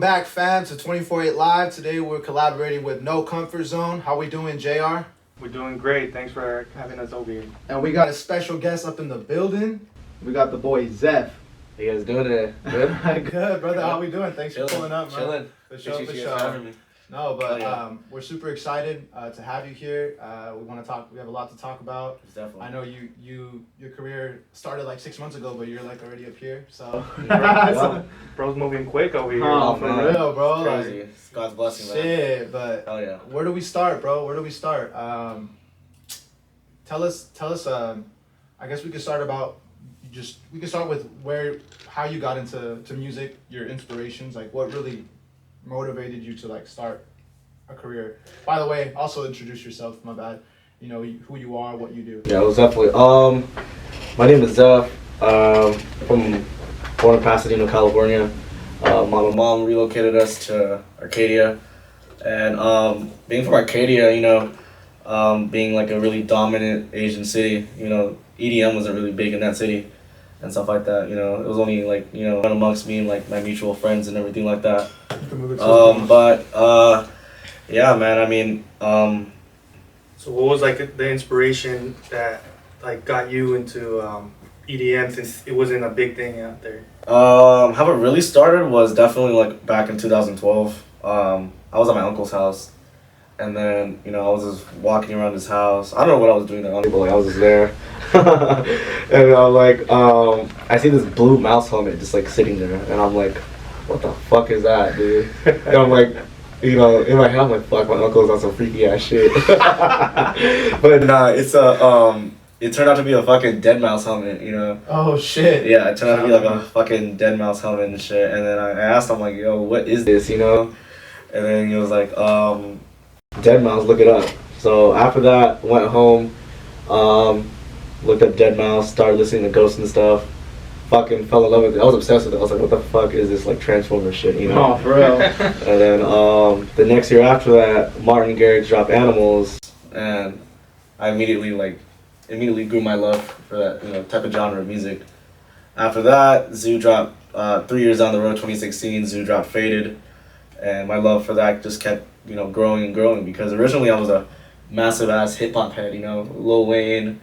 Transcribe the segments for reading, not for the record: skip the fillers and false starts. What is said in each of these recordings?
back, fam, to 24-8 Live. Today we're collaborating with No Comfort Zone. How we doing, JR? We're doing great. Thanks for having us over here. And we got a special guest up in the building. We got the boy ZEPH. How you guys doing today? Good? Good, brother. How we doing? Thanks for pulling up, man. Chilling. For sure. No, but we're super excited to have you here. We want to talk. We have a lot to talk about. Definitely. I know your career started like 6 months ago, but you're like already up here. So, Bro's moving quick over here. Oh, for real, bro. Crazy. Like, It's God's blessing, man. shit, but Hell yeah. where do we start, bro? Where do we start? Tell us. I guess we could start about we could start with how you got into music, your inspirations, like what really motivated you to like start a career. By the way, also introduce yourself. My bad. You know who you are, what you do. Yeah, it was definitely. My name is ZEPH. From born in Pasadena, California. My mom relocated us to Arcadia, and being from Arcadia, being like a really dominant Asian city, EDM wasn't really big in that city and stuff like that. It was only like one amongst me and like my mutual friends and everything like that. Yeah, man. I mean, So what was like the inspiration that like got you into EDM, since it wasn't a big thing out there? How it really started was definitely like back in 2012. I was at my uncle's house, and then I was just walking around his house. I don't know what I was doing there, but like I was just there, and I'm like, I see this blue mouse helmet just like sitting there, and I'm like, what the fuck is that, dude? And I'm like, in my head I'm like, fuck, my uncle's on some freaky ass shit. But nah, it's it turned out to be a fucking dead mouse helmet, Oh shit. Yeah, it turned out to be like a fucking dead mouse helmet and shit. And then I asked him like, yo, what is this, And then he was like, dead mouse, look it up. So after that, went home, looked up dead mouse, started listening to Ghost and stuff. Fucking fell in love with it. I was obsessed with it. I was like, what the fuck is this like Transformer shit, Oh, for real. And then the next year after that, Martin Garrix dropped Animals, and I immediately grew my love for that type of genre of music. After that, Zoo dropped 3 years down the road, 2016. Zoo dropped Faded, and my love for that just kept growing and growing, because originally I was a massive ass hip hop head, Lil Wayne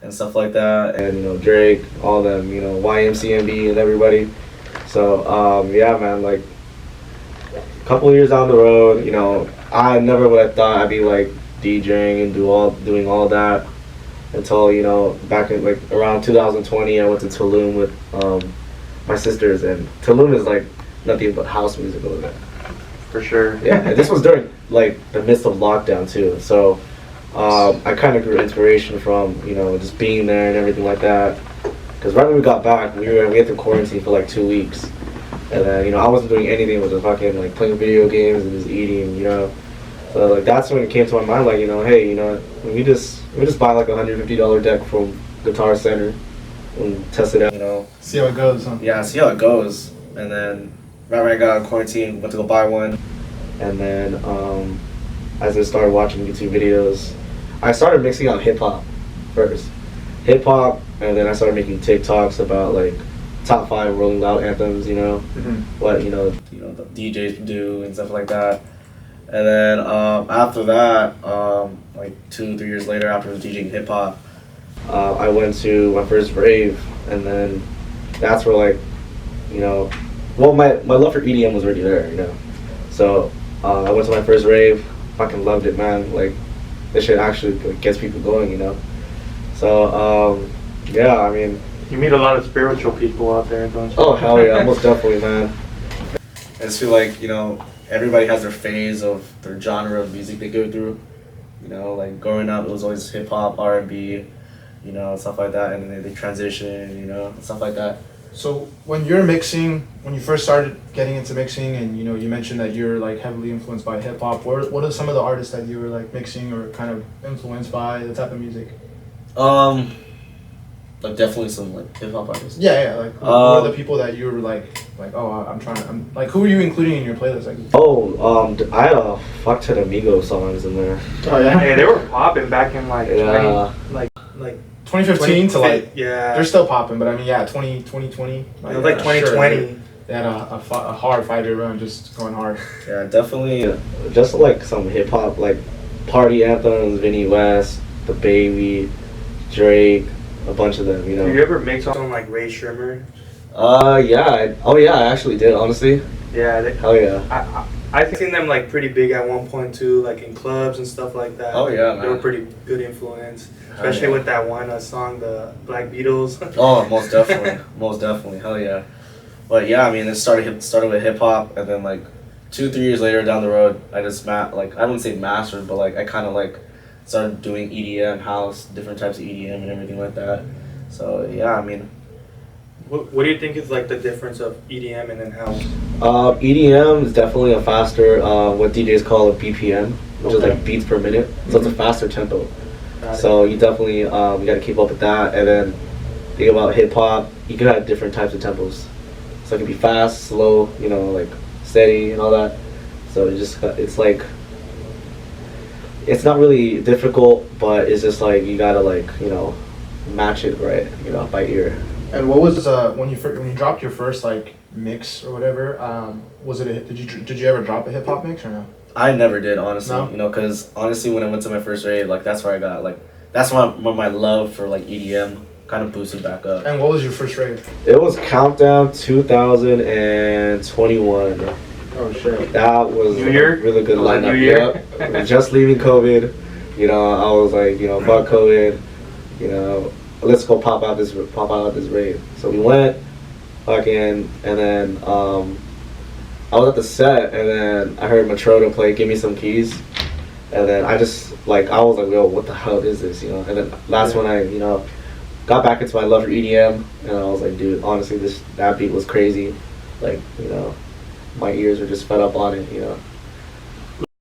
and stuff like that, and Drake, all them, YMCMB and everybody. So yeah, man, like a couple years down the road, I never would have thought I'd be like DJing and doing all that until back in like around 2020 I went to Tulum with my sisters, and Tulum is like nothing but house music over there. For sure. Yeah, and this was during like the midst of lockdown too, so I kind of grew inspiration from just being there and everything like that. Because right when we got back, we had to quarantine for like 2 weeks, and then I wasn't doing anything but just fucking like playing video games and just eating, So like that's when it came to my mind, like hey, we just buy like $150 deck from Guitar Center and test it out, See how it goes, huh? Yeah, see how it goes. And then right when I got out of quarantine, went to go buy one, and then as I started watching YouTube videos, I started mixing out hip hop first. Hip hop, and then I started making TikToks about like top 5 Rolling Loud anthems, what the DJs do and stuff like that. And then after that, like 2-3 years later, after I was DJing hip hop, I went to my first rave, and then that's where like well, my love for EDM was already there, So I went to my first rave, fucking loved it, man. Like this shit actually like, gets people going, So yeah, I mean, You meet a lot of spiritual people out there, don't you? Oh hell yeah, most definitely, man. I just feel like everybody has their phase of their genre of music they go through. Like growing up, it was always hip hop, R&B, stuff like that, and then they transition, and stuff like that. So when you first started getting into mixing, and you mentioned that you're like heavily influenced by hip hop, what are some of the artists that you were like mixing or kind of influenced by, the type of music? Like definitely some like hip hop artists. Yeah, like who are the people that you were like oh I'm like, who are you including in your playlist? Like I had a fuck ton of Migos songs in there. Oh yeah. Hey, they were popping back in like 2015 to like yeah. they're still popping, but I mean 2020. It was like 2020. Sure. they had a hard 5-year run, just going hard. Yeah, definitely. Just like some hip hop, like party anthems, Vinnie West, The Baby, Drake, a bunch of them. You know. Did you ever mix on like Ray Shrimmer? Yeah. I actually did. Honestly. Yeah. Hell yeah. I've seen them like pretty big at one point too, like in clubs and stuff like that. Oh yeah, man. They were pretty good influence, especially with that one song, the Black Beatles. Oh, most definitely, most definitely, hell yeah. But yeah, I mean, it started with hip hop, and then like 2-3 years later down the road, I just I wouldn't say mastered, but like I kind of like started doing EDM, house, different types of EDM and everything like that. So yeah, I mean. What do you think is like the difference of EDM and then house? EDM is definitely a faster, what DJs call a BPM, which is like beats per minute. So it's a faster tempo. So you definitely you got to keep up with that. And then think about hip hop, you can have different types of tempos. So it can be fast, slow, you know, like steady and all that. So it's like, it's not really difficult, but it's just like you gotta like, you know, match it right, you know, by ear. And what was when you dropped your first like mix or whatever? Was it did you ever drop a hip hop mix or no? I never did, honestly. No? You know, because honestly, when I went to my first rave, like that's where I got like that's when my love for like EDM kind of boosted back up. And what was your first rave? It was Countdown 2021. Oh shit! That was New Year? a really good Was it lineup. New Year? Yep. Just leaving COVID. You know, I was like, you know, fuck COVID. You know, let's go pop out this rave. So we went, fucking, and then I was at the set, and then I heard Matroda play "Give Me Some Keys," and then I was like, yo, what the hell is this, you know? And then that's when I, you know, got back into my love for EDM, and I was like, dude, honestly, that beat was crazy. Like, you know, my ears were just fed up on it, you know.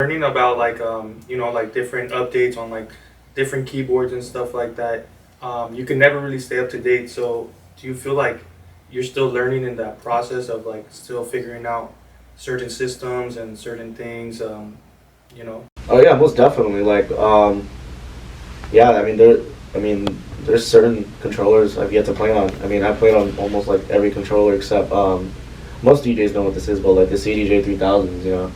Learning about like you know, like different updates on like different keyboards and stuff like that. You can never really stay up to date. So do you feel like you're still learning in that process of like still figuring out certain systems and certain things? You know. Oh yeah, most definitely. Like, yeah. I mean, there's certain controllers I've yet to play on. I mean, I played on almost like every controller except most DJs know what this is, but like the CDJ 3000s, you know,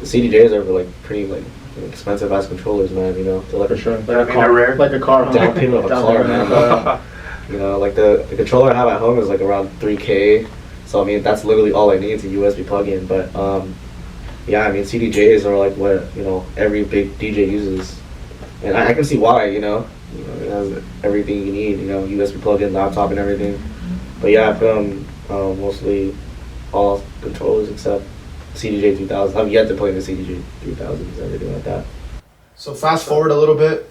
the CDJs are like pretty like expensive ass controllers, man. You know, they're like For sure. Like a car, rare? Like a car. down payment of a car, man. You know, like the controller I have at home is like around $3K. So I mean, that's literally all I need to USB plug-in. But yeah, I mean, CDJs are like what, you know, every big DJ uses, and I can see why. You know, it has everything you need. You know, USB plug-in, laptop, and everything. But yeah, I put on mostly all controllers except CDJ 3000. I'm yet to play the CDJ 3000s, everything like that. So fast forward a little bit.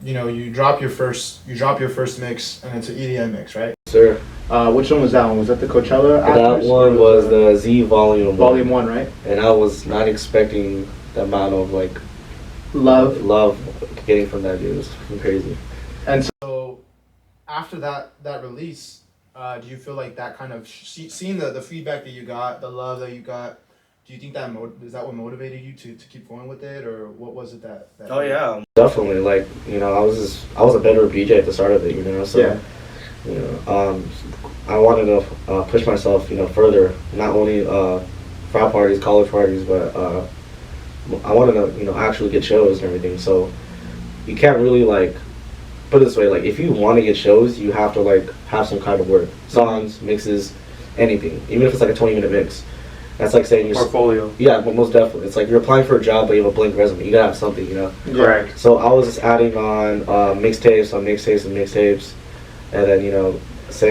You know, you drop your first mix, and it's an EDM mix, right? Sir, which one was that one? Was that the Coachella? that one was the Z Volume 1. Volume 1, right? And I was not expecting the amount of like Love getting from that dude. It was fucking crazy. And so, after that release, do you feel like that kind of seeing the feedback that you got, the love that you got? Do you think that is that what motivated you to keep going with it, or what was it that Oh yeah, definitely. Like, you know, I was a better BJ at the start of it, you know. So, yeah. You know, I wanted to push myself, you know, further. Not only frat parties, college parties, but I wanted to, you know, actually get shows and everything. So you can't really like put it this way. Like, if you want to get shows, you have to like have some kind of work, songs, mixes, anything. Even if it's like a 20-minute mix. That's like saying you're portfolio. Yeah, but most definitely. It's like you're applying for a job, but you have a blank resume. You gotta have something, you know. Correct. So I was just adding on mixtapes, and then, you know, say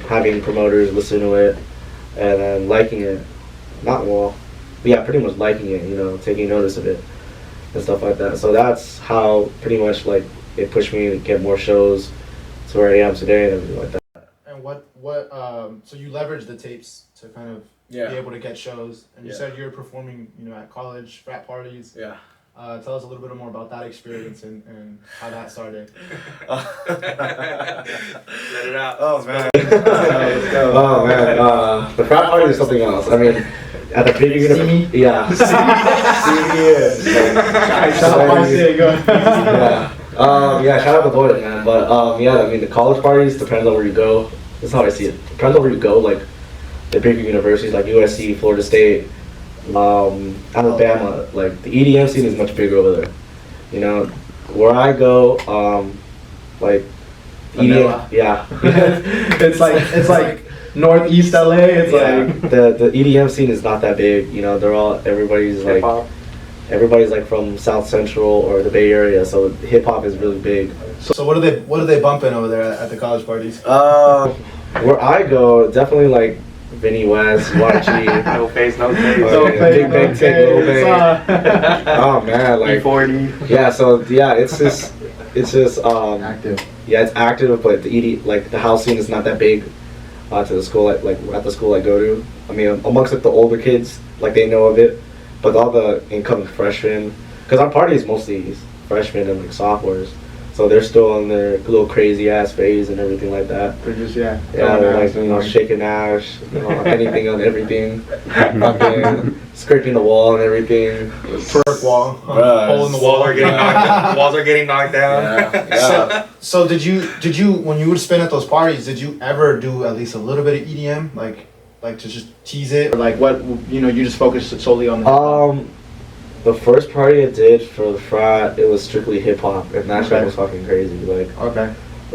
having promoters listen to it, and then liking it. Pretty much liking it. You know, taking notice of it and stuff like that. So that's how pretty much like it pushed me to get more shows to where I am today and everything like that. And so you leveraged the tapes to kind of be able to get shows, and you said you're performing, you know, at college frat parties. Yeah. Tell us a little bit more about that experience and how that started. Let it out. Oh man. Oh man. The frat party is something else. I mean, at the beginning, yeah. Yeah, shout out to Boyd, man. But yeah, I mean, the college parties depends on where you go. That's how I see it. Depends on where you go. Like, the bigger universities like USC, Florida State, Alabama. Like the EDM scene is much bigger over there. You know, where I go, like Vanilla. EDM, yeah. It's like Northeast LA. It's like the EDM scene is not that big. You know, everybody's like Hip-hop. everybody's like from South Central or the Bay Area, so hip hop is really big. So what are they bumping over there at the college parties? Where I go, definitely like Vinny West, YG. No face, no taste. Big Bang Lil Bang. Oh man, like E40. yeah. So yeah, it's just Active. yeah, it's active, but the house scene is not that big. To the school like at the school I go to. I mean, amongst like the older kids, like they know of it, but all the incoming freshmen, because our party is mostly freshmen and like sophomores, so they're still in their little crazy ass phase and everything like that. They're just Yeah, they're like shaking ass, anything on everything, fucking scraping the wall and everything. Twerk wall. Bruh, Hole in the wall. Walls are getting knocked down. Yeah. So did you when you would spin at those parties, did you ever do at least a little bit of EDM, like to just tease it, or like what you just focused solely on the The first party I did for the frat, it was strictly hip hop, and that shit was fucking crazy. Like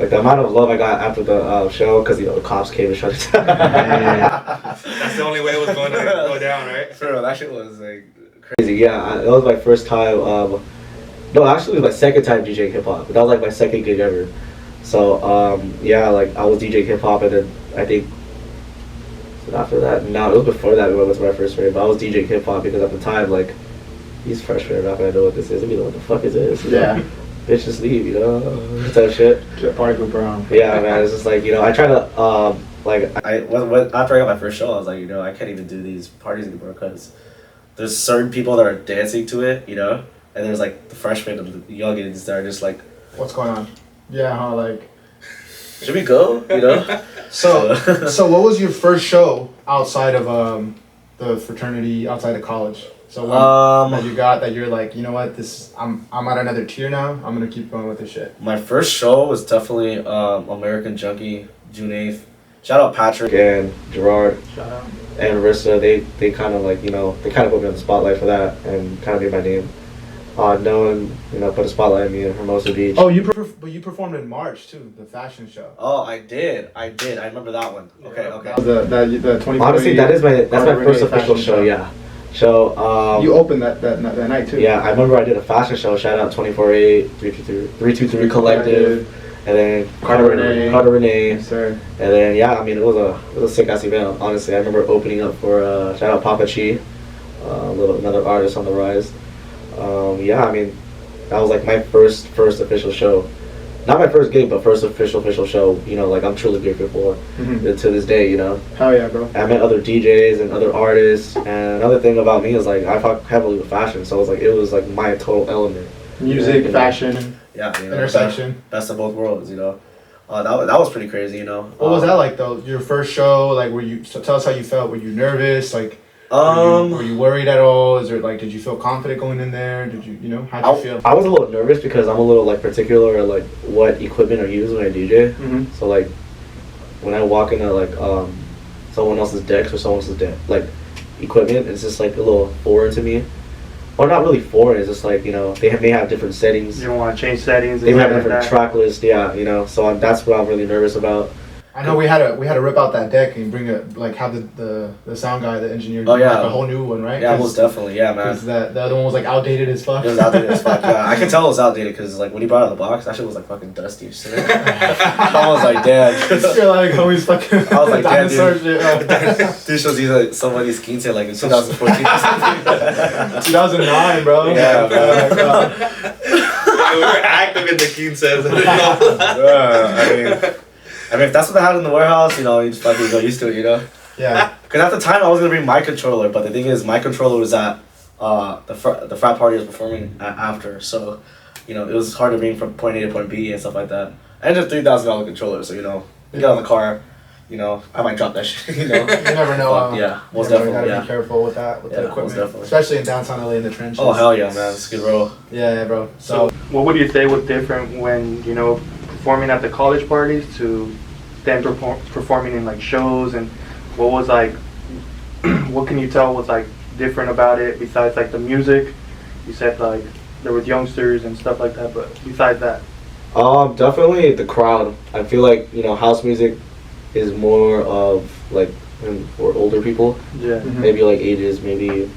the amount of love I got after the show, because the cops came and shut it down. That's the only way it was going to go down, right? For real, that shit was like crazy. Yeah, that was my first time. No, actually, it was my second time DJing hip hop. That was like my second gig ever. So yeah, like I was DJing hip hop, and then I think after that, no, it was before that. It was my first rave. But I was DJing hip hop because at the time, like these freshmen are not gonna know what this is. They'll be like, what the fuck is this? Yeah. Bitch, just leave, type shit. Party group around. Yeah, man, it's just like, I try to, after I got my first show, I was like, I can't even do these parties anymore because there's certain people that are dancing to it, and there's like the freshmen and the youngins that are just like, what's going on? Yeah, huh, like. Should we go, So what was your first show outside of the fraternity, outside of college? So that you got that you're like, you know what, I'm at another tier now. I'm gonna keep going with this shit. My first show was definitely American Junkie, June 8th. Shout out Patrick and Gerard. Shout out. And Marissa, they kind of like, they kind of put me on the spotlight for that and kind of made my name. No one, put a spotlight on me in Hermosa Beach. Oh, but you performed in March too, the fashion show. Oh, I did. I remember that one. Okay. The 24. Honestly, that's my first official show. Yeah. So you opened that night too. Yeah, I remember I did a fashion show. Shout out Twentyfour-Eight, 323 Collective, and then Carter Renee. Yes, sir. And then it was a sick ass event. Honestly, I remember opening up for shout out Papa Chi, another artist on the rise. That was like my first official show. Not my first gig, but first official show. Like I'm truly grateful for to this day. Hell yeah, bro. I met other DJs and other artists, and another thing about me is like I fuck heavily with fashion, so it was like my total element. Music, fashion, intersection, best of both worlds. That was pretty crazy. What was that like though? Your first show, like, tell us how you felt. Were you nervous? Like, were you worried at all? Is there did you feel confident going in there? Did you, how'd you feel? I was a little nervous because I'm a little like particular like what equipment I use when I DJ. Mm-hmm. So like when I walk into like someone else's decks or someone else's like equipment, it's just like a little foreign to me. Or not really foreign. It's just like they may have different settings. You don't want to change settings. They have a different track list. Yeah, So that's what I'm really nervous about. I know we had to rip out that deck and bring it, like have the sound guy, the engineer, do a whole new one, right? Yeah, most definitely, yeah, man. Because the other one was like outdated as fuck. It was outdated as fuck. Yeah, I can tell it was outdated because like when he brought it out of the box, that shit was like fucking dusty as shit. I was like, damn. You're like always fucking. I was like, damn, dinosaur dude. shit. This shows you like somebody's skin set like in 2014 or something. 2009, bro. Yeah, man. We were active in the Keen says. I mean, if that's what they had in the warehouse, you just fucking go used to it, Yeah. Because at the time, I was going to bring my controller, but the thing is, my controller was at the frat party I was performing after, so, it was hard to bring from point A to point B and stuff like that. And it's a $3,000 controller, so, you get out of the car, I might drop that shit, You never know. But, yeah, most definitely, You gotta be careful with that, with the most equipment. definitely. Especially in downtown LA in the trenches. Oh, hell yeah, man. It's good, bro. Yeah, bro. So, what would you say was different when, performing at the college parties to then performing in like shows and what was like, what can you tell was like different about it besides like the music? You said like there was youngsters and stuff like that, but besides that. Definitely the crowd. I feel like, you know, house music is more of like for older people. Yeah. Mhm. Maybe like ages, maybe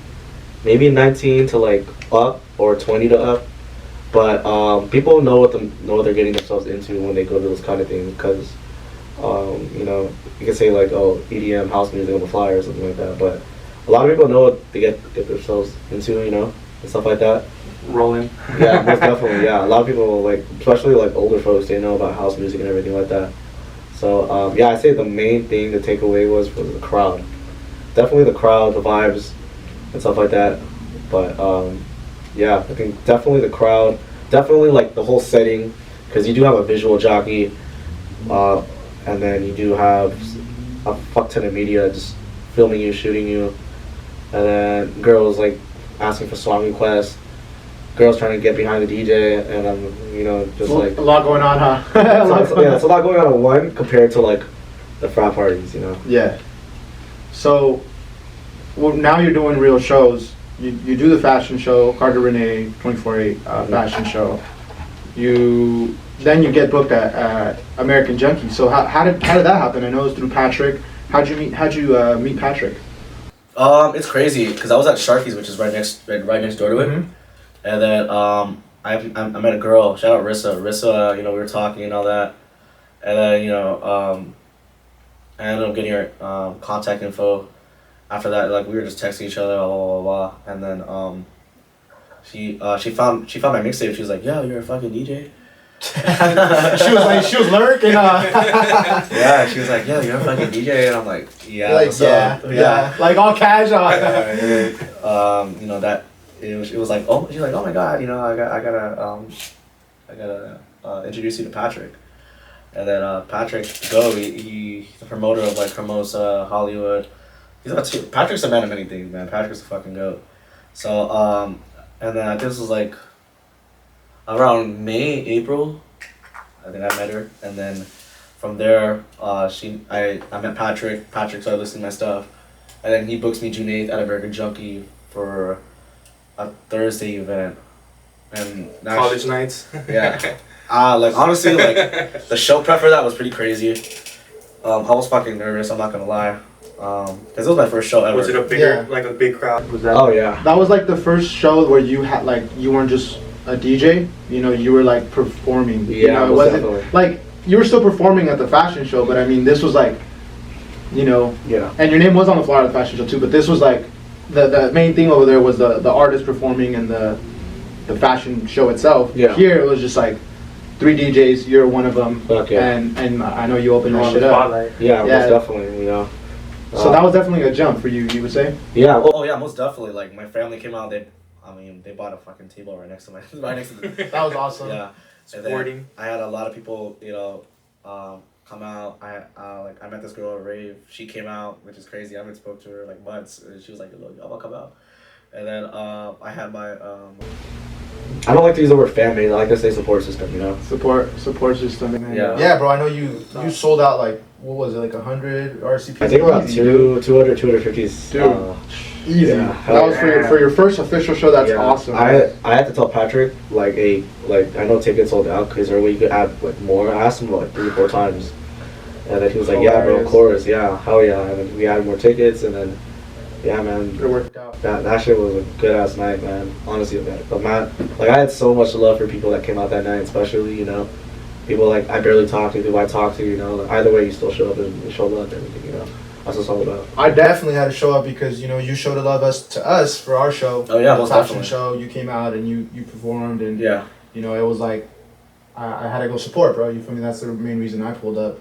19 to like up or 20 to up. But people know what they're getting themselves into when they go to those kind of things, because you know, you can say like, oh, EDM house music on the flyer or something like that, but a lot of people know what they get themselves into, you know, and stuff like that. Rolling. Yeah, most definitely. Yeah, a lot of people, like, especially like older folks, they know about house music and everything like that. So yeah, I'd say the main thing to take away was the crowd. Definitely the crowd, the vibes, and stuff like that. But yeah, I think definitely the crowd, definitely like the whole setting, because you do have a visual jockey, and then you do have a fuck ton of media just filming you, shooting you, and then girls like asking for song requests. Girls trying to get behind the DJ, and you know, just like a lot going on, huh? it's a lot going on at one compared to like the frat parties, you know. Yeah. So, well, now you're doing real shows. You do the fashion show, Carter Renee, Twentyfour-Eight fashion show. Then you get booked at American Junkie. So how did that happen? I know it was through Patrick. How'd you meet Patrick? It's crazy because I was at Sharky's, which is right next door to it. Mhm. And then I met a girl. Shout out Rissa. Rissa, you know, we were talking and all that. And then, you know, I ended up getting her contact info. After that, like, we were just texting each other, blah blah blah. And then she found my mixtape. She was like, "Yo, you're a fucking DJ." she was lurking. Yeah, she was like, "Yeah, you're a fucking DJ," and I'm like, "Yeah, Like, what's up?" yeah, like all casual. You know that. It was like, oh, she's like, oh my god, you know, I gotta introduce you to Patrick. And then Patrick he's the promoter of like Hermosa, Hollywood. Patrick's a man of many things, man. Patrick's a fucking goat. So and then I think this was like around May, April, I think I met her, and then from there I met Patrick. Patrick started listening to my stuff, and then he books me June 8th at American Junkie for a Thursday event, and College nights. Yeah. Like honestly, like the show prep for that was pretty crazy. I was fucking nervous. I'm not gonna lie, because it was my first show ever. Was it a bigger, like a big crowd? Was that? Oh yeah. That was like the first show where you had like you weren't just a DJ. You know, you were like performing. Yeah, you know, it most wasn't definitely. like you were still performing at the fashion show, but I mean, this was like, you know, Yeah. and your name was on the flyer of the fashion show too. But this was like the main thing over there was the artist performing and the fashion show itself. Yeah. Here it was just like 3 DJs. You're one of them. Okay. And I know you opened On that the shit up. spotlight. Yeah, Yeah. most definitely. You know. So that was definitely a jump for you. You would say? Yeah. Oh yeah, most definitely. Like my family came out. They bought a fucking table right next to the. That was awesome. Yeah. And then Supporting. I had a lot of people, you know, come out. I met this girl at rave. She came out, which is crazy. I haven't spoke to her like months. And she was like, "Look, I'll come out." And then I had my. I don't like to use the word family. I like to say support system. You know. Support system. Yeah. Yeah, bro. I know you sold out like what was it, like 100 RCPs? I think about Easy, dude. 200, 250s. Dude. Easy. Yeah. That was for your first official show. That's Yeah. awesome. I had to tell Patrick like I know tickets sold out because there we could add like more. I asked him like 3 or 4 times, and then he was like, "Yeah, bro, of course, yeah, hell yeah." And then we added more tickets, and then yeah, man, It worked out. that shit was a good ass night, man. Honestly, man. But man, like I had so much love for people that came out that night, especially, you know, people like I barely talked to, people I talked to, you know. Like, either way, you still show up and show love and everything, you know. That's what it's all about. I definitely had to show up because you know you showed love to us for our show. Oh yeah, the most fashion definitely. show. You came out and you performed and Yeah. you know it was like I had to go support, bro. You feel me? That's the main reason I pulled up.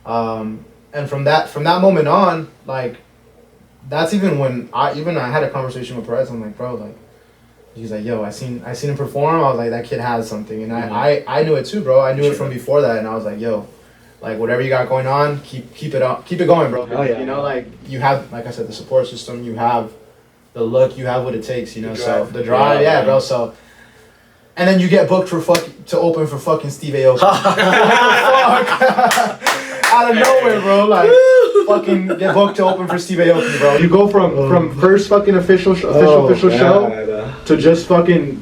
And from that moment on, like that's even when I had a conversation with Perez. I'm like, bro, like he's like, yo, I seen him perform. I was like, that kid has something, and I knew it too, bro. I knew it from before that, and I was like, yo. Like whatever you got going on, keep it up, keep it going, bro. Oh, yeah. You know, like you have, like I said, the support system. You have the look. You have what it takes. You know, so the drive, yeah, bro. So, and then you get booked to open for fucking Steve Aoki. Fuck. Out of nowhere, bro. Like fucking get booked to open for Steve Aoki, bro. You go from first fucking official show to just fucking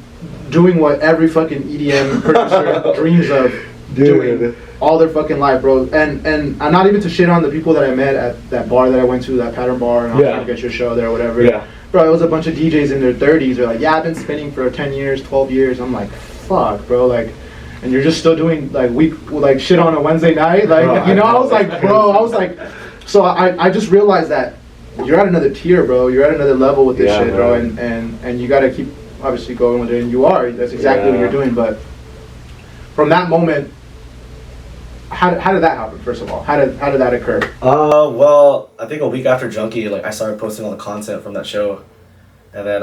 doing what every fucking EDM producer dreams of doing all their fucking life, bro. And I'm not even to shit on the people that I met at that bar that I went to, that Pattern Bar, and I was trying to get your show there or whatever. Yeah. Bro, it was a bunch of DJs in their 30s. They're like, yeah, I've been spinning for 10 years, 12 years. I'm like, fuck, bro, like, and you're just still doing like shit on a Wednesday night, like, bro, you know. I was like, so I just realized that you're at another tier, bro. You're at another level with this shit, man, bro, and you gotta keep obviously going with it, and you are. That's exactly what you're doing. But from that moment, how did that happen? First of all, how did that occur? Well, I think a week after Junkie, like I started posting all the content from that show, and then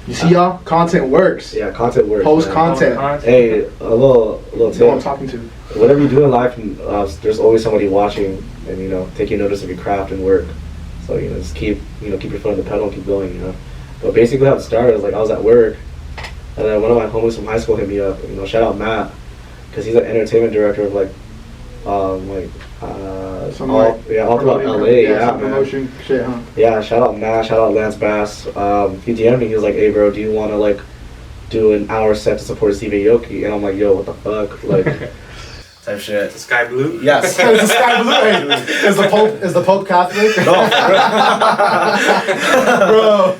you see, y'all, content works. Yeah, content works. Post content. Hey, a little tip. You know what I'm talking to. Whatever you do in life, there's always somebody watching, and you know, taking notice of your craft and work. So you know, just keep your foot on the pedal and keep going. You know, but basically how it started was like I was at work, and then one of my homies from high school hit me up. You know, shout out Matt, because he's an entertainment director of all throughout LA. Yeah, man. Promotion shit, huh? Yeah, shout out Matt, shout out Lance Bass. He DM'd me. He was like, "Hey, bro, do you want to like do an hour set to support Steve Aoki?" And I'm like, "Yo, what the fuck?" Like, type shit. The sky blue. Yes. It's the sky blue. Hey, is the Pope Catholic? No, bro.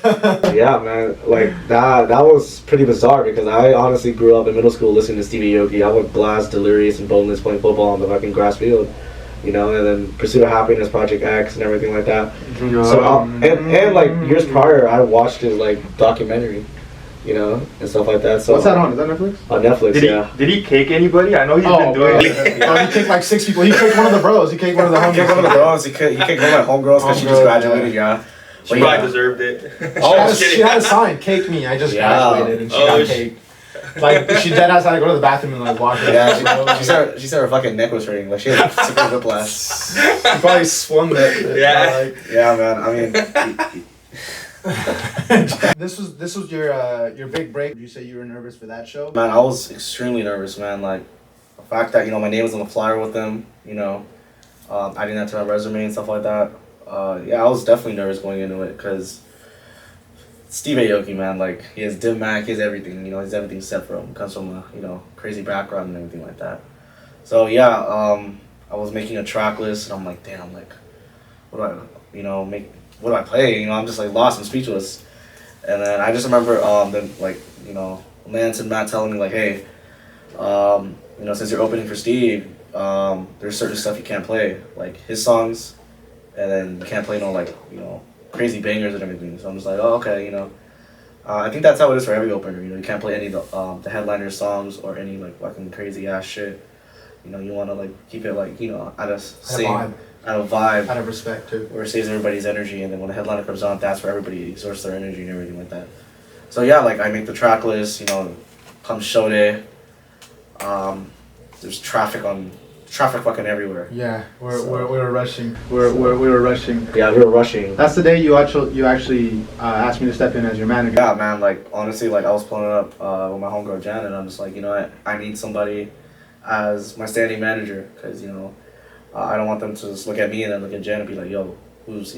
Yeah, man. Like that was pretty bizarre because I honestly grew up in middle school listening to Steve Aoki. I would blast Delirious and Boneless playing football on the fucking grass field. You know, and then Pursuit of Happiness, Project X, and everything like that. So, and like years prior, I watched his like documentary, you know, and stuff like that. So what's that on? Is that Netflix? On Netflix, Did he cake anybody? I know he's been doing it. He kicked like 6 people. He kicked one of the bros. He kicked one of the homies. He kicked one of the bros. He kicked one of my homegirls because she just graduated. Yeah. She probably deserved it. She had a sign, "Cake me." I just graduated, and she got cake. Like she dead ass had to go to the bathroom and like walk. Yeah, she said her fucking neck was hurting. Like she had super whiplash. She probably swung that. Yeah. Yeah, man. I mean, this was your big break. Did you say you were nervous for that show? Man, I was extremely nervous, man. Like the fact that my name was on the flyer with them. You know, adding that to my resume and stuff like that. Yeah, I was definitely nervous going into it because Steve Aoki, man, like he has Dim Mac, he has everything. You know, he's everything set for him. Comes from a crazy background and everything like that. So yeah, I was making a track list and I'm like, damn, like, what do I play? You know, I'm just like lost and speechless. And then I just remember Lance and Matt telling me like, hey, since you're opening for Steve, there's certain stuff you can't play, like his songs, and then you can't play crazy bangers and everything. So I'm just like, oh, okay, I think that's how it is for every opener. You can't play any of the headliner songs or any like fucking crazy ass shit. You want to keep it at a vibe, out of respect too, where it saves everybody's energy. And then when the headliner comes on, that's where everybody exerts their energy and everything like that. So yeah, I make the track list. Come show day. There's traffic fucking everywhere. Yeah, we were rushing. We were rushing. Yeah, we were rushing. That's the day you actually asked me to step in as your manager. Yeah, man. Honestly, I was pulling up with my homegirl Jan, and I'm just like, I need somebody as my standing manager, because I don't want them to just look at me and then look at Jan and be like, yo, who's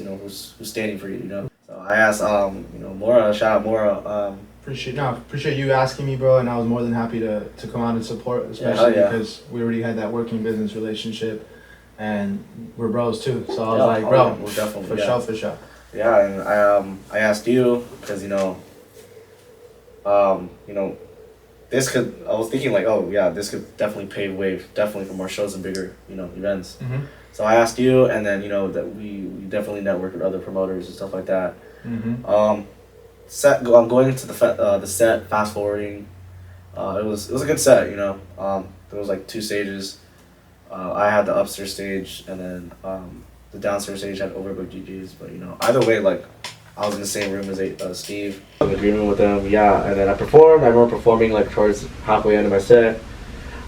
standing for you, So I asked Maura, shout out Maura. Appreciate you asking me, bro, and I was more than happy to come out and support, especially because we already had that working business relationship, and we're bros too. So I was like, bro, we're definitely for sure. Yeah, and I asked you because this could. I was thinking this could definitely pave way for more shows and bigger events. Mm-hmm. So I asked you, and then that we definitely network with other promoters and stuff like that. Mm-hmm. I'm going into the set, fast forwarding. It was a good set, there was 2 stages. I had the upstairs stage, and then the downstairs stage had overbooked DJs. But either way, I was in the same room as Steve. I was in the green room with them, yeah. And then I performed. I remember performing towards halfway into my set.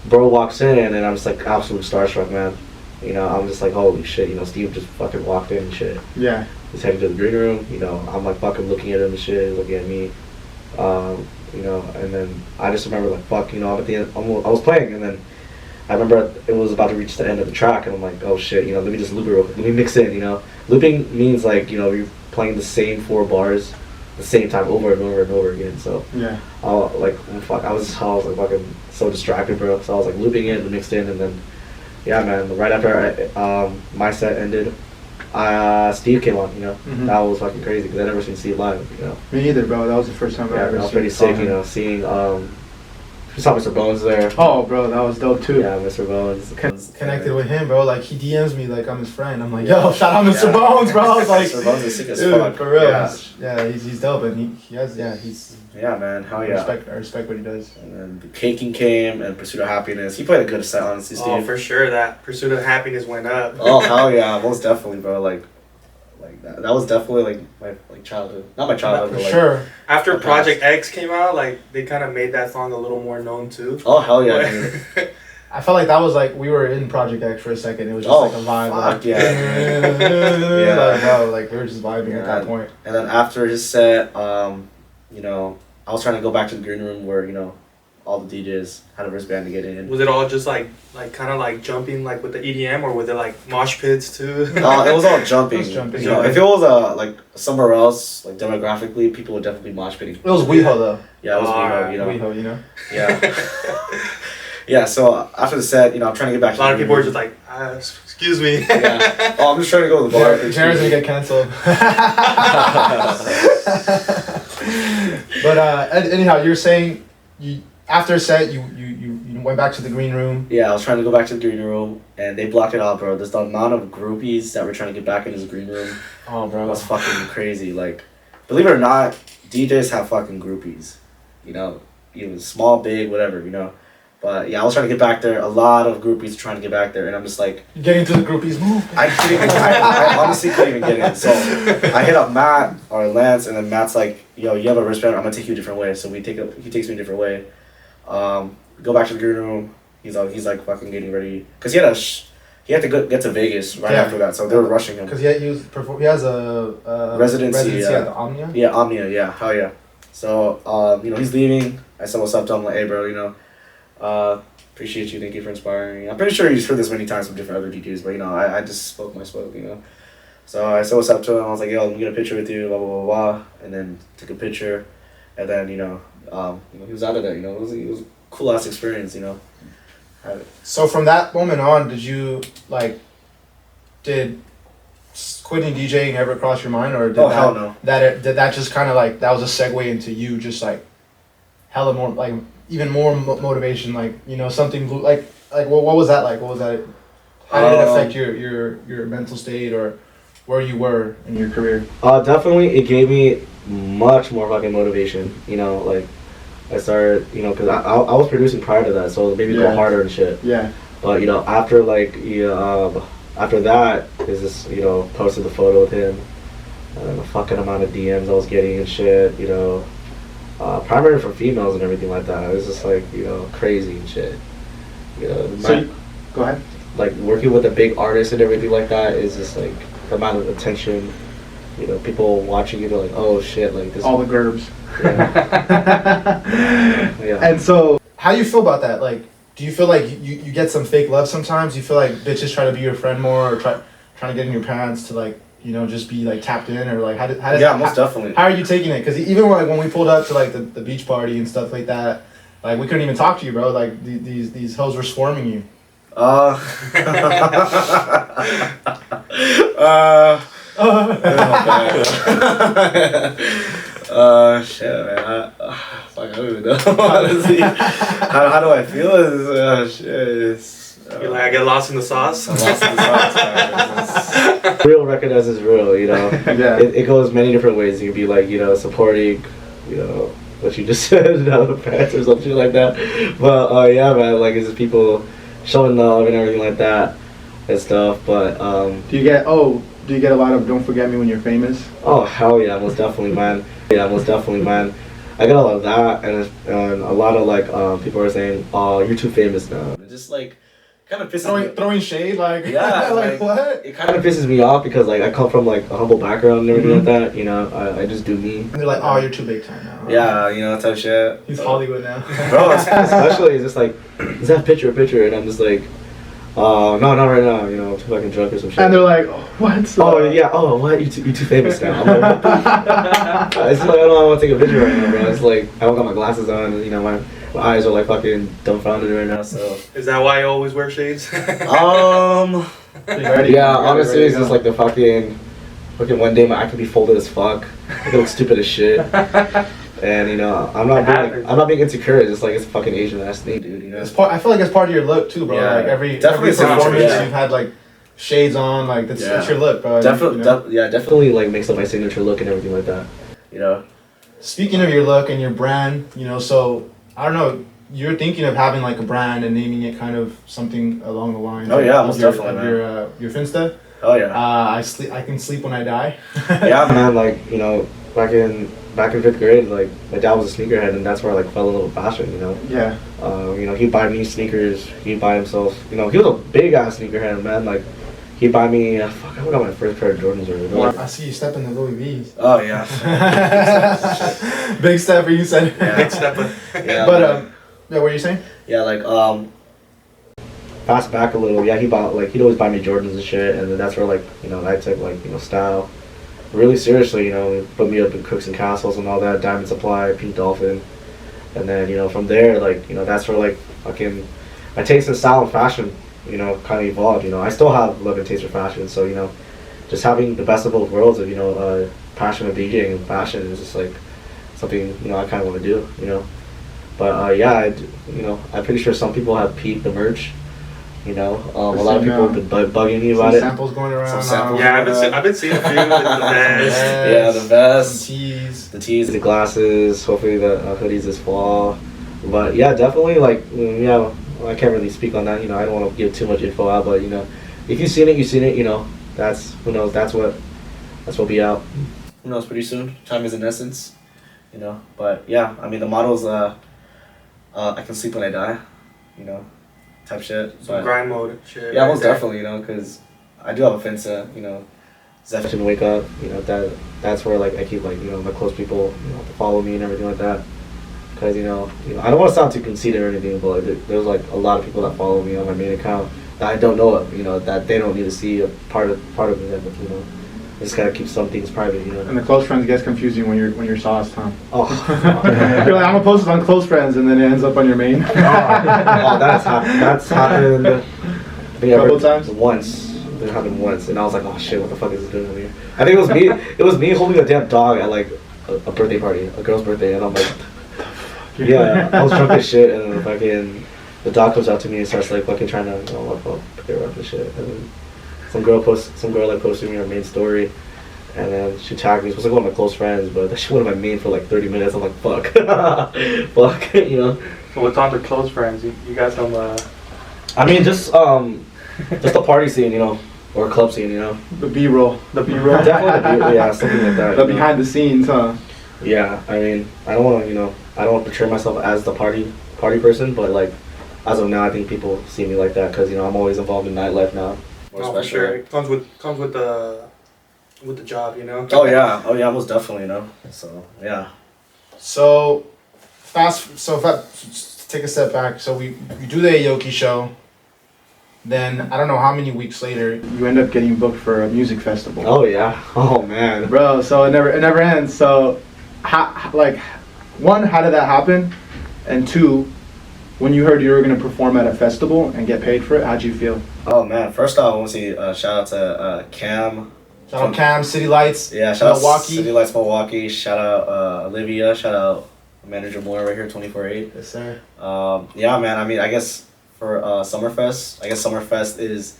Bro walks in, and I'm just absolute starstruck, man. I'm just holy shit. Steve just fucking walked in and shit. Yeah. He's heading to the green room, I'm fucking looking at him and shit, looking at me, and then I just remember I'm at the end, I was playing, and then I remember it was about to reach the end of the track, and I'm like, oh shit, you know, let me just loop it real quick. Let me mix in, you know. Looping means like, you know, you're playing the same 4 bars the same time over and over and over again. So Yeah. I was like fucking so distracted, bro. So I was like looping in and mixed in, and then yeah, man. Right after my set ended, Steve came on. You know, that was fucking crazy because I never seen Steve live. You know, Me either, bro. That was the first time I ever that was seen pretty sick. You know, seeing we saw Mr. Bones there. Oh, bro, that was dope too. Yeah, Mr. Bones. Connected with him, bro. Like he DMs me like I'm his friend. I'm like, yo, shout out Mr. Bones, bro. I was like, Mr. Bones is sick as dude, fuck. for real. Yeah, He's dope, and he has he's yeah, man. Hell yeah. I respect what he does. And then the Caking came and Pursuit of Happiness. He played a good set, honestly, Steve. Oh, for sure, that Pursuit of Happiness went up. Oh hell yeah, most definitely, bro. Like that was definitely like my childhood. Not my childhood, For but like. sure. After Okay. Project X came out, like they kind of made that song a little more known too. Oh hell yeah, dude. I felt like that was like we were in Project X for a second. It was just like a vibe. Fuck Like, yeah. like, bro, like we were just vibing at that Yeah. point. And then after his set, you know, I was trying to go back to the green room where, you know, all the DJs had a wristband to get in. Was it all just like kind of like jumping like with the EDM, or was it like mosh pits too? It was all jumping. It was jumping, You know, yeah. if it was like somewhere else, like demographically, people would definitely be mosh pitting. It was WeHo though. Yeah, it was WeHo, you know. WeHo, you know. Yeah. Yeah, so after the set, you know, I'm trying to get back A to lot the of green people were room. just like, excuse me. Yeah. Oh, I'm just trying to go to the bar. Jared's gonna get canceled. But anyhow, you're saying you after a set you went back to the green room. Yeah, I was trying to go back to the green room, and they blocked it out, bro. There's the amount of groupies that were trying to get back into the green room. Oh, It bro. was fucking crazy. Like, believe it or not, DJs have fucking groupies. You know, even small, big, whatever, you know. But yeah, I was trying to get back there. A lot of groupies trying to get back there, and I'm just like, You're getting to the groupies. Move. I couldn't even, I honestly couldn't even get in. So I hit up Matt or Lance, and then Matt's like, yo, you have a wristband, I'm gonna take you a different way. So he takes me a different way. Go back to the green room. He's like fucking getting ready, cause he had to get to Vegas right after that, so they were rushing him. Because he has a Residency, at the Omnia. Yeah, Omnia, yeah, hell yeah. So, you know, he's leaving. I said what's up to him, like, hey, bro, you know, appreciate you, thank you for inspiring me. I'm pretty sure he's heard this many times from different other DJs, but, you know, I just spoke my spoke, you know. So I said what's up to him. I was like, yo, let me get a picture with you, blah, blah, blah, blah. And then took a picture. And then, you know, he was out of there, you know. It was a cool-ass experience, you know. So from that moment on, did quitting DJing ever cross your mind, or did hell no. did that just kind of like that was a segue into you just like hella more like even more motivation, like, you know, something like what was that like? What was that? How did it affect your mental state or where you were in your career? Definitely, it gave me much more fucking motivation. You know, like I started, you know, because I was producing prior to that, so it made me go harder and shit. Yeah. But you know, after like after that, is this, you know, posted the photo with him, and the fucking amount of DMs I was getting and shit. You know, primarily from females and everything like that. It was just like, you know, crazy and shit. You know, Go ahead. like working with a big artist and everything like that is just like the amount of attention, you know, people watching you, they're like, oh shit, like this. All the gerbs. Yeah. Yeah. And so, how do you feel about that? Like, do you feel like you get some fake love sometimes? You feel like bitches try to be your friend more, or trying to get in your pants to, like, you know, just be like tapped in, or like how does Yeah, most definitely. How are you taking it? Because even when we pulled up to like the beach party and stuff like that, like we couldn't even talk to you, bro. Like these hoes were swarming you. Shit, man. Fuck, I don't even know. Honestly, how do I feel? Shit. You're like, I get lost in the sauce. I'm lost in the sauce, man. Real recognizes real, you know. Yeah. It goes many different ways. You can be like, you know, supporting, you know, what you just said, out of pants or something like that. But yeah, man, like it's just people showing love and everything like that and stuff. But Do you get a lot of "Don't forget me" when you're famous? oh hell yeah, most definitely, man. Yeah, most definitely, man. I got a lot of that, and a lot of like people are saying, "Oh, you're too famous now." Just like kind of pisses me. Throwing shade, like Yeah, like what? It kind of pisses me off because like I come from like a humble background and everything like that. You know, I just do me. And they're like, oh, you're too big time now. Yeah, you know, that type of shit. He's Hollywood now. Bro, especially it's just like, is that picture a picture? And I'm just like, no, not right now. You know, I'm too fucking drunk or some shit. And they're like, oh, what? Oh yeah, oh what? You too famous now. I'm like, it's just like I don't want to take a picture right now, bro. It's like I don't got my glasses on. And, you know, my eyes are like fucking dumbfounded right now. So Is that why you always wear shades? Yeah, honestly, it's just like the fucking one day my eye could be folded as fuck. I could look stupid as shit. And you know, I'm not being insecure. It's just like it's a fucking Asian ass thing, dude. You know. I feel like it's part of your look too, bro. Yeah, like every definitely performance yeah. you've had like shades on, like that's your look, bro. Definitely, you know? definitely like makes up my signature look and everything like that. You know. Speaking of your look and your brand, you know, so I don't know, you're thinking of having like a brand and naming it kind of something along the lines. Oh yeah, of most your, definitely, man. Your Finsta. Oh yeah. I can sleep when I die. Yeah, man. Like you know, back in 5th grade, like my dad was a sneakerhead, and that's where I like fell in love with fashion. You know. Yeah. You know, he'd buy me sneakers. He'd buy himself. You know, he was a big ass sneakerhead, man. Like, he'd buy me. Fuck, I got my first pair of Jordans already. Well, I see you stepping the Louis V's. Oh yeah. Big stepper, you said. Yeah. Big stepper. Yeah. But yeah, what are you saying? Yeah, like fast back a little. Yeah, he'd always buy me Jordans and shit, and then that's where like you know I took like you know style really seriously. You know, put me up in Cooks and Castles and all that, Diamond Supply, Pink Dolphin, and then you know from there like you know that's where like fucking my taste in style and fashion you know kind of evolved. You know, I still have love and taste for fashion, so you know just having the best of both worlds of you know passion of DJing and fashion is just like something you know I kind of want to do. You know. But yeah, you know, I'm pretty sure some people have peeped the merch. You know, a lot of people have been bugging me about it. Samples going around. Some samples. Yeah, I've been seeing a few. The vest. Yeah, the vest, the tees, the glasses. Hopefully the hoodies this fall. But yeah, definitely like yeah, I can't really speak on that. You know, I don't want to give too much info out. But you know, if you've seen it, you've seen it. You know, that's who knows. That's what be out. Who knows? Pretty soon. Time is in essence. You know, but yeah, I mean the models. I can sleep when I die, you know, type shit. Some grind mode shit. Yeah, most definitely, you know, because I do have a Finsta, you know, ZEPH should wake up, you know, that's where like I keep like, you know, my close people, you know, to follow me and everything like that. Because, you know, I don't want to sound too conceited or anything, but like, there's like a lot of people that follow me on my main account that I don't know, you know, that they don't need to see a part of me, that, you know. I just gotta keep some things private, you know. And the close friends gets confusing when you're sauced, huh? Oh. You're like, I'm gonna post it on close friends, and then it ends up on your main. That's happened. I think Couple times. Once. It happened once, and I was like, oh shit, what the fuck is this doing over here? I think it was me. It was me holding a damn dog at like a birthday party, a girl's birthday, and I'm like, yeah, I was drunk as shit, and then fucking the dog comes out to me and starts like fucking trying to, you know, like, pick her up and shit, and then some girl like posted me her main story, and then she tagged me. It was like one of my close friends, but she went on my main for like 30 minutes. I'm like, fuck, fuck, you know. So what's on the close friends? You got some. I mean, just the party scene, you know, or club scene, you know. The B-roll. Definitely the B-roll, yeah, something like that. The behind the scenes, huh? Yeah, I mean, I don't want to portray myself as the party person, but like, as of now, I think people see me like that because you know I'm always involved in nightlife now. For sure. It comes with the job, you know. Oh yeah, most definitely, you know. So yeah. So take a step back. So you do the Aoki show. Then I don't know how many weeks later you end up getting booked for a music festival. Oh yeah. Oh man. Bro, so it never ends. So how did that happen? And two, when you heard you were gonna perform at a festival and get paid for it, how'd you feel? Oh man, first off, I want to say shout out to Cam. Shout out Cam, City Lights. Yeah, shout Milwaukee. out City Lights Milwaukee. Shout out Olivia. Shout out manager Moore right here, 24-8. Yes, sir. Yeah, man. I mean, I guess for Summerfest, Summerfest is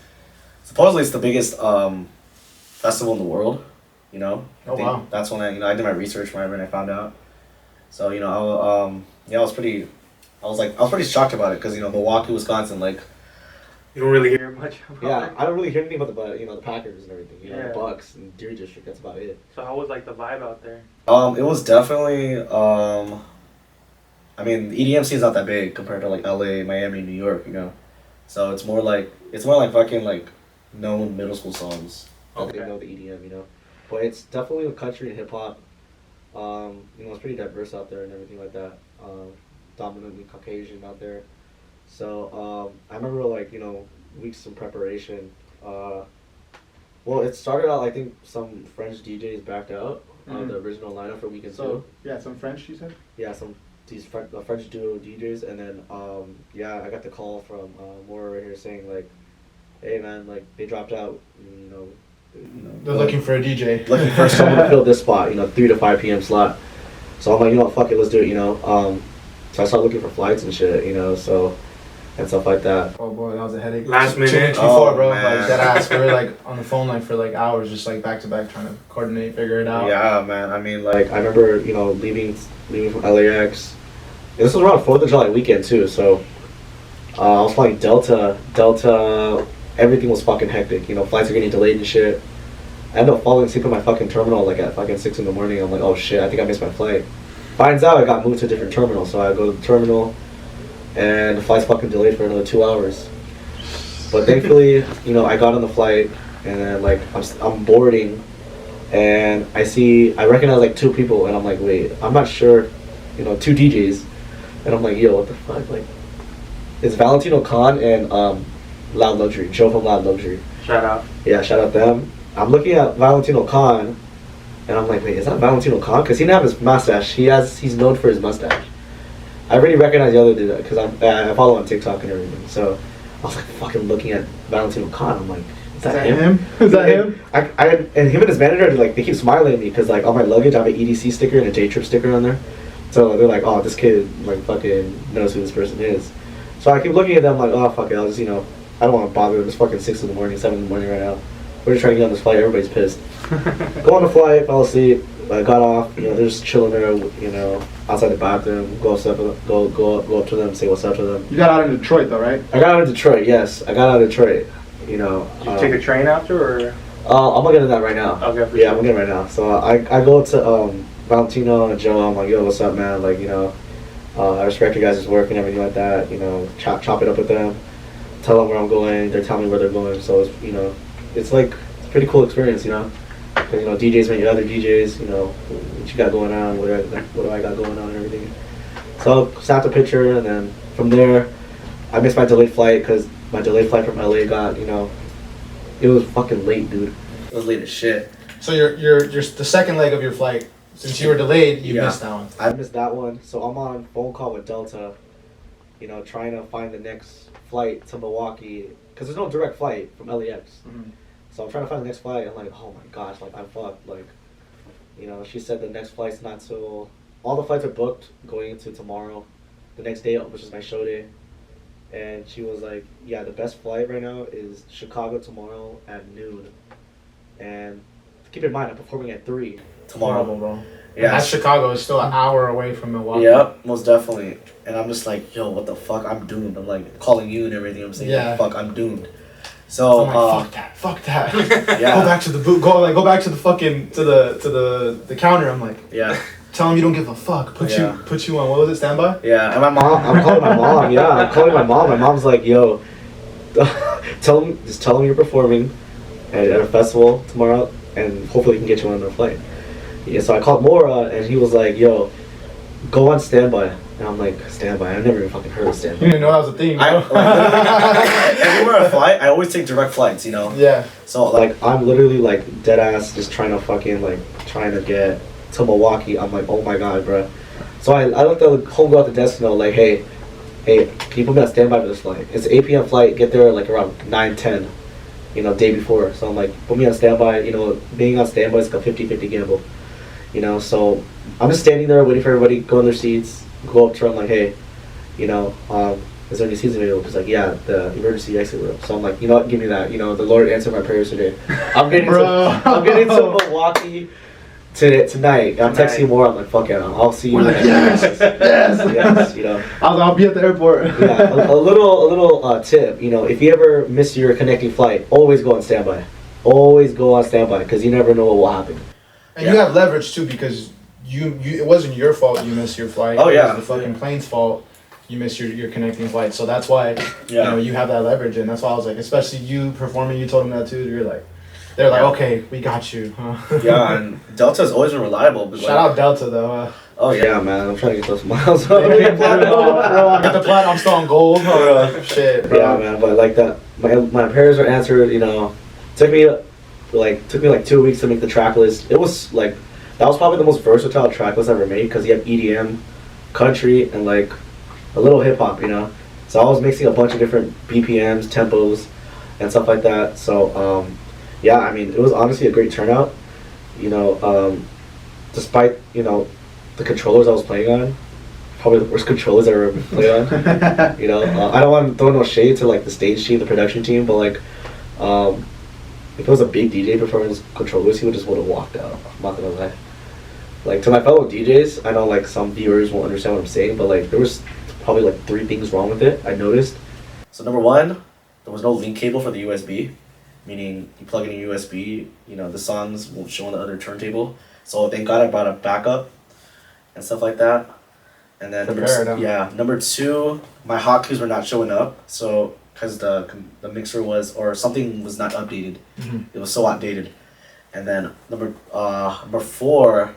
supposedly it's the biggest festival in the world. You know. Oh wow. That's when I did my research when I found out. So you know I was pretty shocked about it because you know Milwaukee, Wisconsin, like. You don't really hear much about it. I don't really hear anything about the Packers and everything. You know, Yeah. the Bucks and Deer District. That's about it. So how was like the vibe out there? It was definitely. I mean, the EDM scene is not that big compared to like LA, Miami, New York. You know, So it's more like fucking like known middle school songs. Okay. They know the EDM, you know. But it's definitely the country and hip hop. You know, it's pretty diverse out there and everything like that. Dominantly Caucasian out there. So I remember like, you know, weeks in preparation. Well, it started out, I think some French DJs backed out of the original lineup for weekend two. Yeah, some French, you said? Yeah, these French duo DJs, and then I got the call from Mora right here saying like, hey man, like they dropped out, you know. They're looking for a DJ. Looking for someone to fill this spot, you know, 3 to 5 p.m. slot. So I'm like, you know what, fuck it, let's do it, you know. So I started looking for flights and shit, you know, so and stuff like that. Oh boy, that was a headache. Last minute. 2 weeks before, bro. Man. Like that ass. We were like on the phone like for like hours, just like back to back, trying to coordinate, figure it out. Yeah, man. I mean, like I remember, you know, leaving from LAX. And this was around 4th of July weekend too, so I was flying Delta. Everything was fucking hectic. You know, flights are getting delayed and shit. I ended up falling asleep in my fucking terminal like at fucking 6 in the morning. I'm like, oh shit, I think I missed my flight. Finds out I got moved to a different terminal, so I go to the terminal, and the flight's fucking delayed for another 2 hours. But thankfully, you know, I got on the flight, and then like I'm boarding, and I recognize like 2 people, and I'm like, wait, I'm not sure, you know, 2 DJs, and I'm like, yo, what the fuck, like, it's Valentino Khan and Loud Luxury, Joe from Loud Luxury. Shout out. Yeah, shout out them. I'm looking at Valentino Khan, and I'm like, wait, is that Valentino Khan? Because he didn't have his mustache. He's known for his mustache. I already recognize the other dude because I follow on TikTok and everything. So I was like fucking looking at Valentino Khan. I'm like, is that him? Is that him? And him and his manager, like, they keep smiling at me because like on my luggage I have an EDC sticker and a J Trip sticker on there. So they're like, oh, this kid like fucking knows who this person is. So I keep looking at them like, oh fuck it, I'll just, you know, I don't want to bother them. It's fucking 6 in the morning, 7 in the morning right now. We're just trying to get on this flight. Everybody's pissed. Go on the flight, fell asleep. I got off. You know, they're just chilling there. You know, outside the bathroom. Go up to them, say what's up to them. You got out in Detroit though, right? I got out of Detroit. Yes, I got out of Detroit. You know. Did you take a train after, or? I'm gonna get into that right now. Okay. For yeah, sure. I'm gonna get it right now. So I go to Valentino and Joe. I'm like, yo, what's up, man? Like, you know, I respect you guys' work and everything like that. You know, chop it up with them. Tell them where I'm going. They're telling me where they're going. So it's, you know, it's like it's a pretty cool experience, you know. Cause, you know, DJs meet other DJs. You know, what you got going on? What do I got going on and everything. So snapped a picture, and then from there, I missed my delayed flight because my delayed flight from LA got, you know, it was fucking late, dude. It was late as shit. So you're the second leg of your flight. Since you were delayed, you missed that one. I missed that one, so I'm on phone call with Delta, you know, trying to find the next flight to Milwaukee, because there's no direct flight from LAX. Mm-hmm. So I'm trying to find the next flight. I'm like, oh my gosh, like I'm fucked. Like, you know, she said the next flight's not till, all the flights are booked going into tomorrow, the next day, which is my show day. And she was like, yeah, the best flight right now is Chicago tomorrow at noon. And keep in mind, I'm performing at 3 tomorrow. Horrible, bro. Yeah. That's Chicago. It's still an hour away from Milwaukee. Yep, most definitely. And I'm just like, yo, what the fuck? I'm doomed. I'm like calling you and everything. I'm saying, yeah. Fuck, I'm doomed. So I'm like, fuck that. Yeah. Go back to the booth. Go back to the fucking to the counter. I'm like, yeah. Tell him you don't give a fuck. Put you on, what was it, standby? Yeah, and my mom, I'm calling my mom. Yeah, I'm calling my mom. My mom's like, yo, tell him you're performing at a festival tomorrow, and hopefully he can get you on another flight. Yeah, so I called Mora, and he was like, yo, go on standby. And I'm like, standby? I've never even fucking heard of standby. You didn't know that was a thing, bro. Everywhere I fly, I always take direct flights, you know? Yeah. So, like, I'm literally, like, dead ass just trying to fucking, like, trying to get to Milwaukee. I'm like, oh my god, bro. So I looked at the homegirl at the desk, you know, like, hey, can you put me on standby for this flight? It's an 8 p.m. flight, get there, like, around 9:10, you know, day before. So I'm like, put me on standby. You know, being on standby is like a 50-50 gamble. You know, so I'm just standing there waiting for everybody, go in their seats, go up to her, I'm like, hey, you know, is there any seats available? She's like, yeah, the emergency exit room. So I'm like, you know what, give me that. You know, the Lord answered my prayers today. I'm getting to Milwaukee tonight. I'm texting more. I'm like, fuck it, I'll see you. Yes, you know. I'll be at the airport. Yeah, a little tip. You know, if you ever miss your connecting flight, always go on standby. Always go on standby because you never know what will happen. And you have leverage too because you it wasn't your fault you missed your flight. Oh yeah, it was the fucking plane's fault. you miss your connecting flight. So that's why you know you have that leverage, and that's why I was like, especially you performing, you told them that too. You're like, they're like, okay, we got you. Huh? Yeah, and Delta's always been reliable. But Shout out Delta though. Oh yeah, man, I'm trying to get those miles. Get the platinum. I'm still on gold. Shit, bro. Yeah, man, but like that, my prayers were answered. You know, took me like 2 weeks to make the track list. It was like that was probably the most versatile track list I ever made because you have EDM, country, and like a little hip hop. You know, so I was mixing a bunch of different BPMs, tempos, and stuff like that. So yeah, I mean, it was honestly a great turnout. You know, despite the controllers I was playing on, probably the worst controllers I ever played on. You know, I don't want to throw no shade to like the stage team, the production team, but like, if it was a big DJ performing his controllers, he would have walked out. I'm not gonna lie. Like to my fellow DJs, I know like some viewers won't understand what I'm saying, but like there was probably like 3 things wrong with it. I noticed. So number 1, there was no link cable for the USB, meaning you plug in a USB, the songs won't show on the other turntable. So thank God I brought a backup and stuff like that. And then number 2, my hotkeys were not showing up. So because the mixer something was not updated. Mm-hmm. It was so outdated. And then number 4,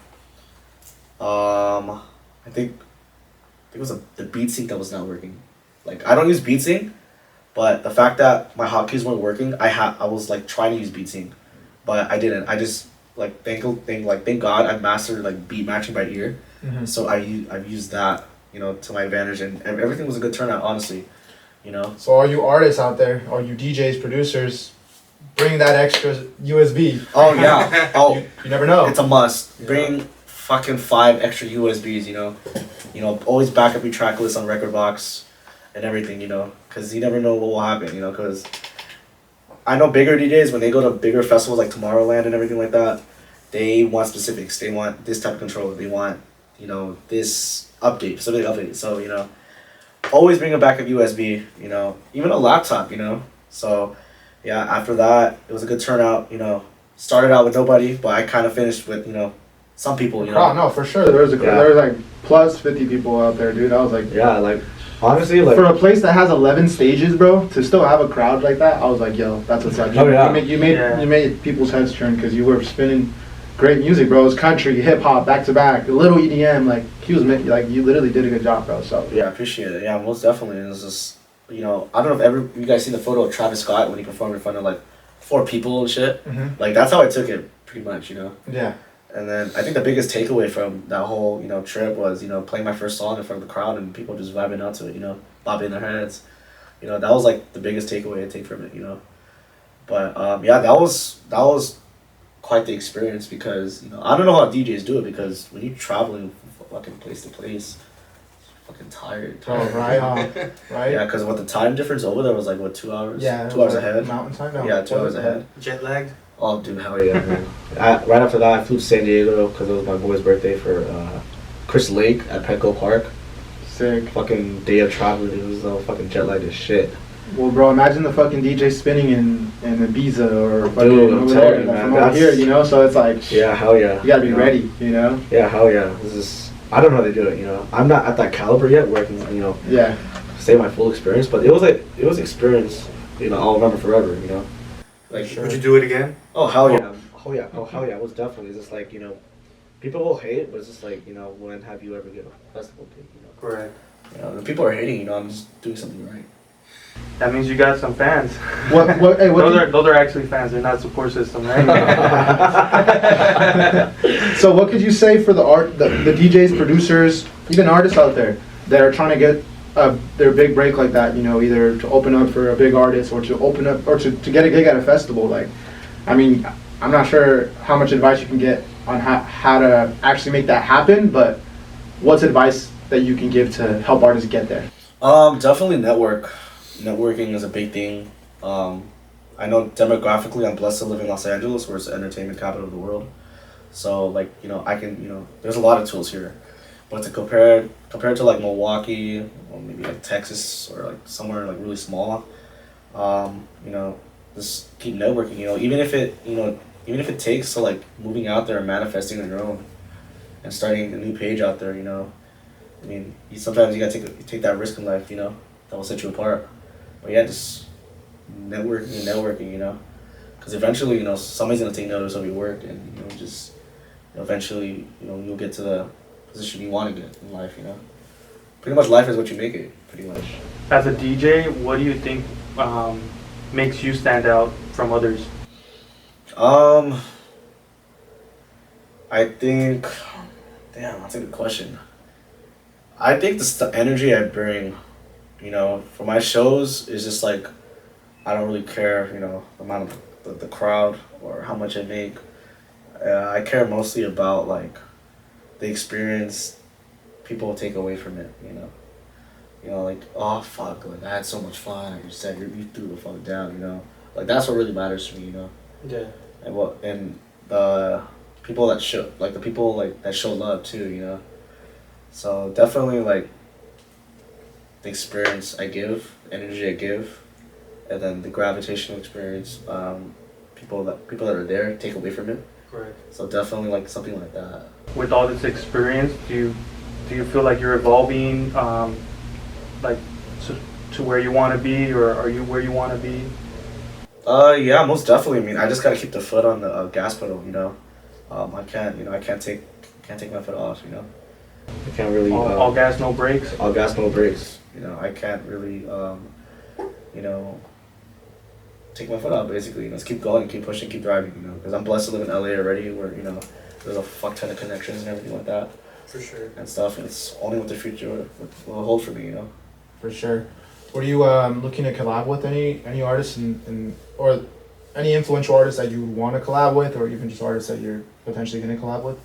I think it was the beat sync that was not working. Like I don't use beat sync, but the fact that my hotkeys weren't working, I was like trying to use beat sync, but I didn't. I just like thank God I mastered like beat matching by ear. Mm-hmm. So I've used that to my advantage, and everything was a good turnout, honestly. So all you artists out there, all you DJs, producers, bring that extra USB. Oh yeah. Oh, you never know. It's a must. Yeah. Bring fucking 5 extra USBs. Always back up your track list on Rekordbox and everything. Because you never know what will happen. Because I know bigger DJs, when they go to bigger festivals like Tomorrowland and everything like that, they want specifics. They want this type of controller. They want this update, specific update. So always bring a backup USB. Even a laptop. So yeah, after that it was a good turnout. Started out with nobody, but I kind of finished with some people. Oh no, for sure. There was like plus 50 people out there, dude. I was like, yeah, like honestly, like for a place that has 11 stages, bro, to still have a crowd like that, I was like, yo, that's what's up. You made people's heads turn because you were spinning great music, bro. It was country, hip hop, back to back, a little EDM. Like you literally did a good job, bro. So yeah, I appreciate it. Yeah, most definitely. It was just I don't know if you guys seen the photo of Travis Scott when he performed in front of like 4 people and shit. Mm-hmm. Like that's how I took it, pretty much. Yeah. And then I think the biggest takeaway from that whole trip was playing my first song in front of the crowd and people just vibing out to it, bobbing their heads. That was like the biggest takeaway I take from it. But yeah, that was quite the experience because I don't know how DJs do it because when you're traveling from fucking place to place, you're fucking tired. Oh right, right. Yeah, because what the time difference over there was like what 2 hours? Yeah, 2 hours ahead. Mountain time. No, yeah, 2 hours ahead. Jet lagged. Oh, dude, hell yeah, man. Right after that, I flew to San Diego because it was my boy's birthday for Chris Lake at Petco Park. Sick. Fucking day of travel, dude. It was all fucking jet lagged as shit. Well, bro, imagine the fucking DJ spinning in Ibiza or fucking over there, man, from over here, so it's like... Yeah, hell yeah. You gotta be ready, Yeah, hell yeah. I don't know how they do it, I'm not at that caliber yet where I can, yeah, say my full experience, but it was experience, I'll remember forever, Like, sure. Would you do it again? Oh, hell yeah. Oh, yeah. Oh, hell yeah. It was definitely. It's just like, people will hate it, but it's just like, when have you ever get a festival gig, Correct. When people are hating, I'm just doing something right. That means you got some fans. What those are actually fans. They're not support system, right? So what could you say for the DJs, producers, even artists out there that are trying to get their big break like that, either to open up for a big artist or to open up or to get a gig at a festival? Like, I mean, I'm not sure how much advice you can get on how to actually make that happen, but what's advice that you can give to help artists get there? Definitely networking is a big thing. I know demographically I'm blessed to live in Los Angeles, where it's the entertainment capital of the world. So like, I can, there's a lot of tools here. But to compare to like Milwaukee or maybe like Texas or like somewhere like really small, just keep networking. Even if it takes to like moving out there and manifesting on your own, and starting a new page out there. I mean, sometimes you gotta take that risk in life, you know, that will set you apart. But yeah, just networking, you know, because eventually, you know, somebody's gonna take notice of your work, and you know, just eventually, you know, you'll get to the position you want to get in life, you know. Pretty much, life is what you make it. Pretty much. As a DJ, what do you think makes you stand out from others? I think, damn, that's a good question. I think the energy I bring, you know, for my shows is just like, I don't really care, you know, the amount of the crowd or how much I make. I care mostly about like the experience people take away from it, you know. You know, like, oh fuck, like I had so much fun. Like you said, you threw the fuck down, you know. Like that's what really matters to me, you know. Yeah. And the people that show, like the people like that show love too, you know. So definitely like the experience I give, energy I give, and then the gravitational experience, people that are there take away from it. Right. So definitely like something like that. With all this experience, do you feel like you're evolving, like to where you want to be, or are you where you want to be? Yeah, most definitely. I mean, I just gotta keep the foot on the gas pedal, you know. I can't take my foot off, you know. I can't really. All gas, no brakes. All gas, no brakes. You know, I can't really, you know, take my foot off. Basically, you know, just keep going, keep pushing, keep driving. You know, because I'm blessed to live in LA already, where you know there's a fuck ton of connections and everything like that. For sure. And stuff. And it's only what the future will hold for me, you know. For sure. Were you looking to collab with any artists or any influential artists that you would want to collab with, or even just artists that you're potentially going to collab with?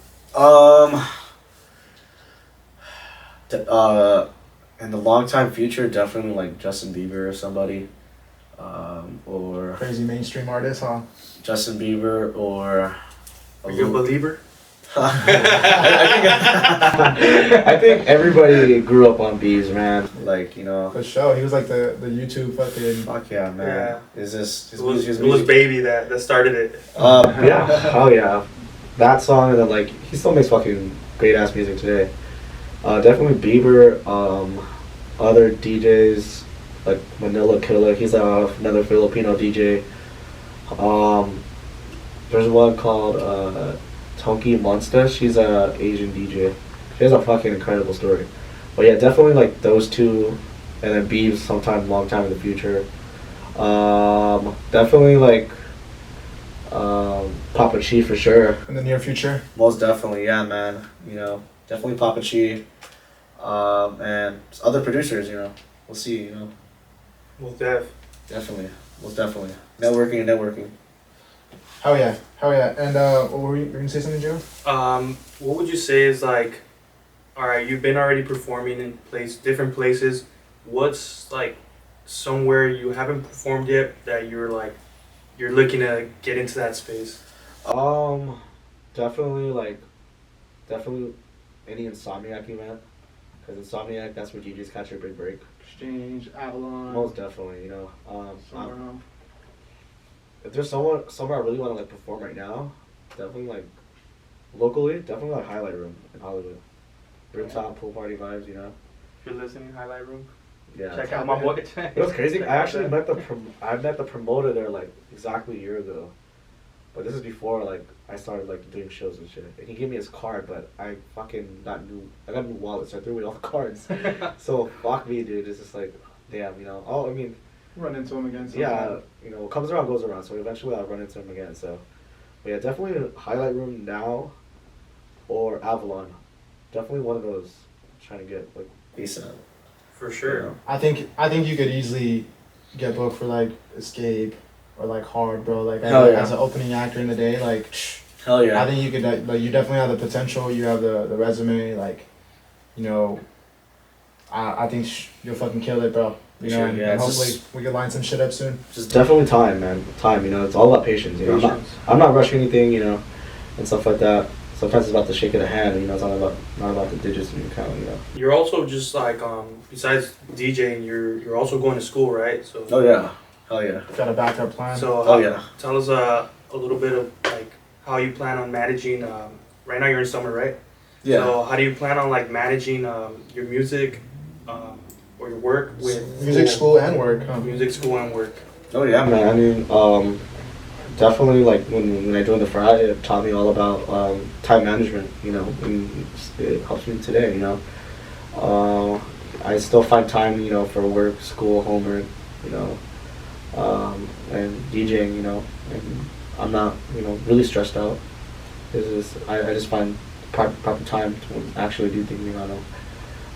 In the long time future, definitely like Justin Bieber or somebody, or Crazy mainstream artists, huh? Justin Bieber or. Are you a believer? I think everybody grew up on Biebs, man. Like, you know. For sure, he was like the YouTube fucking. Fuck yeah, man. Yeah. Is this? It was Baby that started it. Yeah. Oh yeah. That song, and then like he still makes fucking great ass music today. Definitely Bieber. Other DJs like Manila Killer. He's another Filipino DJ. There's one called Tonki Monster. She's a Asian DJ. She has a fucking incredible story. But yeah, definitely like those two, and then Biebs sometime long time in the future. Definitely like Papa Chi for sure. In the near future. Most definitely, yeah, man. You know, definitely Papa Chi. And other producers, you know. We'll see, you know. Most Definitely. Most definitely. Networking. Hell yeah. And what were you going to say something, Joe? What would you say is like, all right, you've been already performing in different places. What's like somewhere you haven't performed yet that you're looking to get into that space? Definitely any Insomniac event. Because Insomniac, that's where DJs catch your big break. Exchange, Avalon. Most definitely, you know. If there's somewhere I really want to like perform right now, definitely like locally, definitely like Highlight Room in Hollywood. Rooftop pool party vibes, you know. If you're listening, Highlight Room. Yeah. Check out my boy. It was crazy. I actually met the promoter there like exactly a year ago, but this is before like I started like doing shows and shit. And he gave me his card, but I fucking got a new wallet, so I threw away all the cards. So fuck me, dude. It's just like, damn, you know. Oh, I mean. Run into him again sometime. Yeah, you know, what comes around goes around, so eventually I'll run into him again, so. But yeah, definitely Highlight Room now, or Avalon. Definitely one of those I'm trying to get, like, ASAP. For sure. You know? I think you could easily get booked for like Escape or like Hard, bro. Like as an opening actor in the day, like. Hell yeah. I think you could like you definitely have the potential. You have the resume, like, you know. I think you'll fucking kill it, bro. You know, Sure, and yeah, hopefully we can line some shit up soon. Just definitely time, man. Time, you know, it's all about patience, you know. I'm not rushing anything, you know, and stuff like that. Sometimes it's about the shake of the hand, you know, it's not about the digits in your account, you know. You're also just like, besides DJing, you're also going to school, right? So. Oh yeah. Hell yeah. Got a backup plan. So tell us a little bit of like how you plan on managing. Right now you're in summer, right? Yeah. So how do you plan on like managing your music or your work with Music, school, and work. Huh? music, school, and work? Oh yeah, man. I mean, definitely like when I joined the frat, it taught me all about time management. You know, and it helps me today. You know, I still find time, you know, for work, school, homework. You know, and DJing. You know, and I'm not, you know, really stressed out. I just find proper time to actually do things. You know,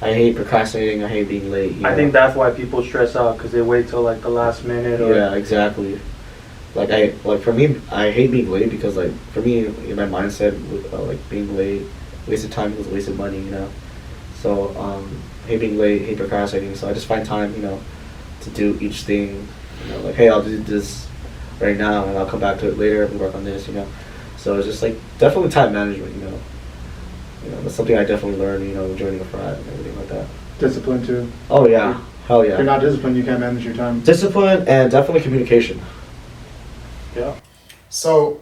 I hate procrastinating. I hate being late. I think that's why people stress out because they wait till like the last minute. Or yeah, exactly. Like for me, I hate being late because like for me in my mindset, like being late, wasted time equals wasted money. You know, so hate being late, hate procrastinating. So I just find time, you know, to do each thing. You know, like hey, I'll do this right now and I'll come back to it later and work on this. You know, so it's just like definitely time management. You know, that's something I definitely learned. You know, joining a frat and everything like that. Discipline too. Oh yeah, hell yeah. If you're not disciplined, you can't manage your time. Discipline and definitely communication. Yeah. So,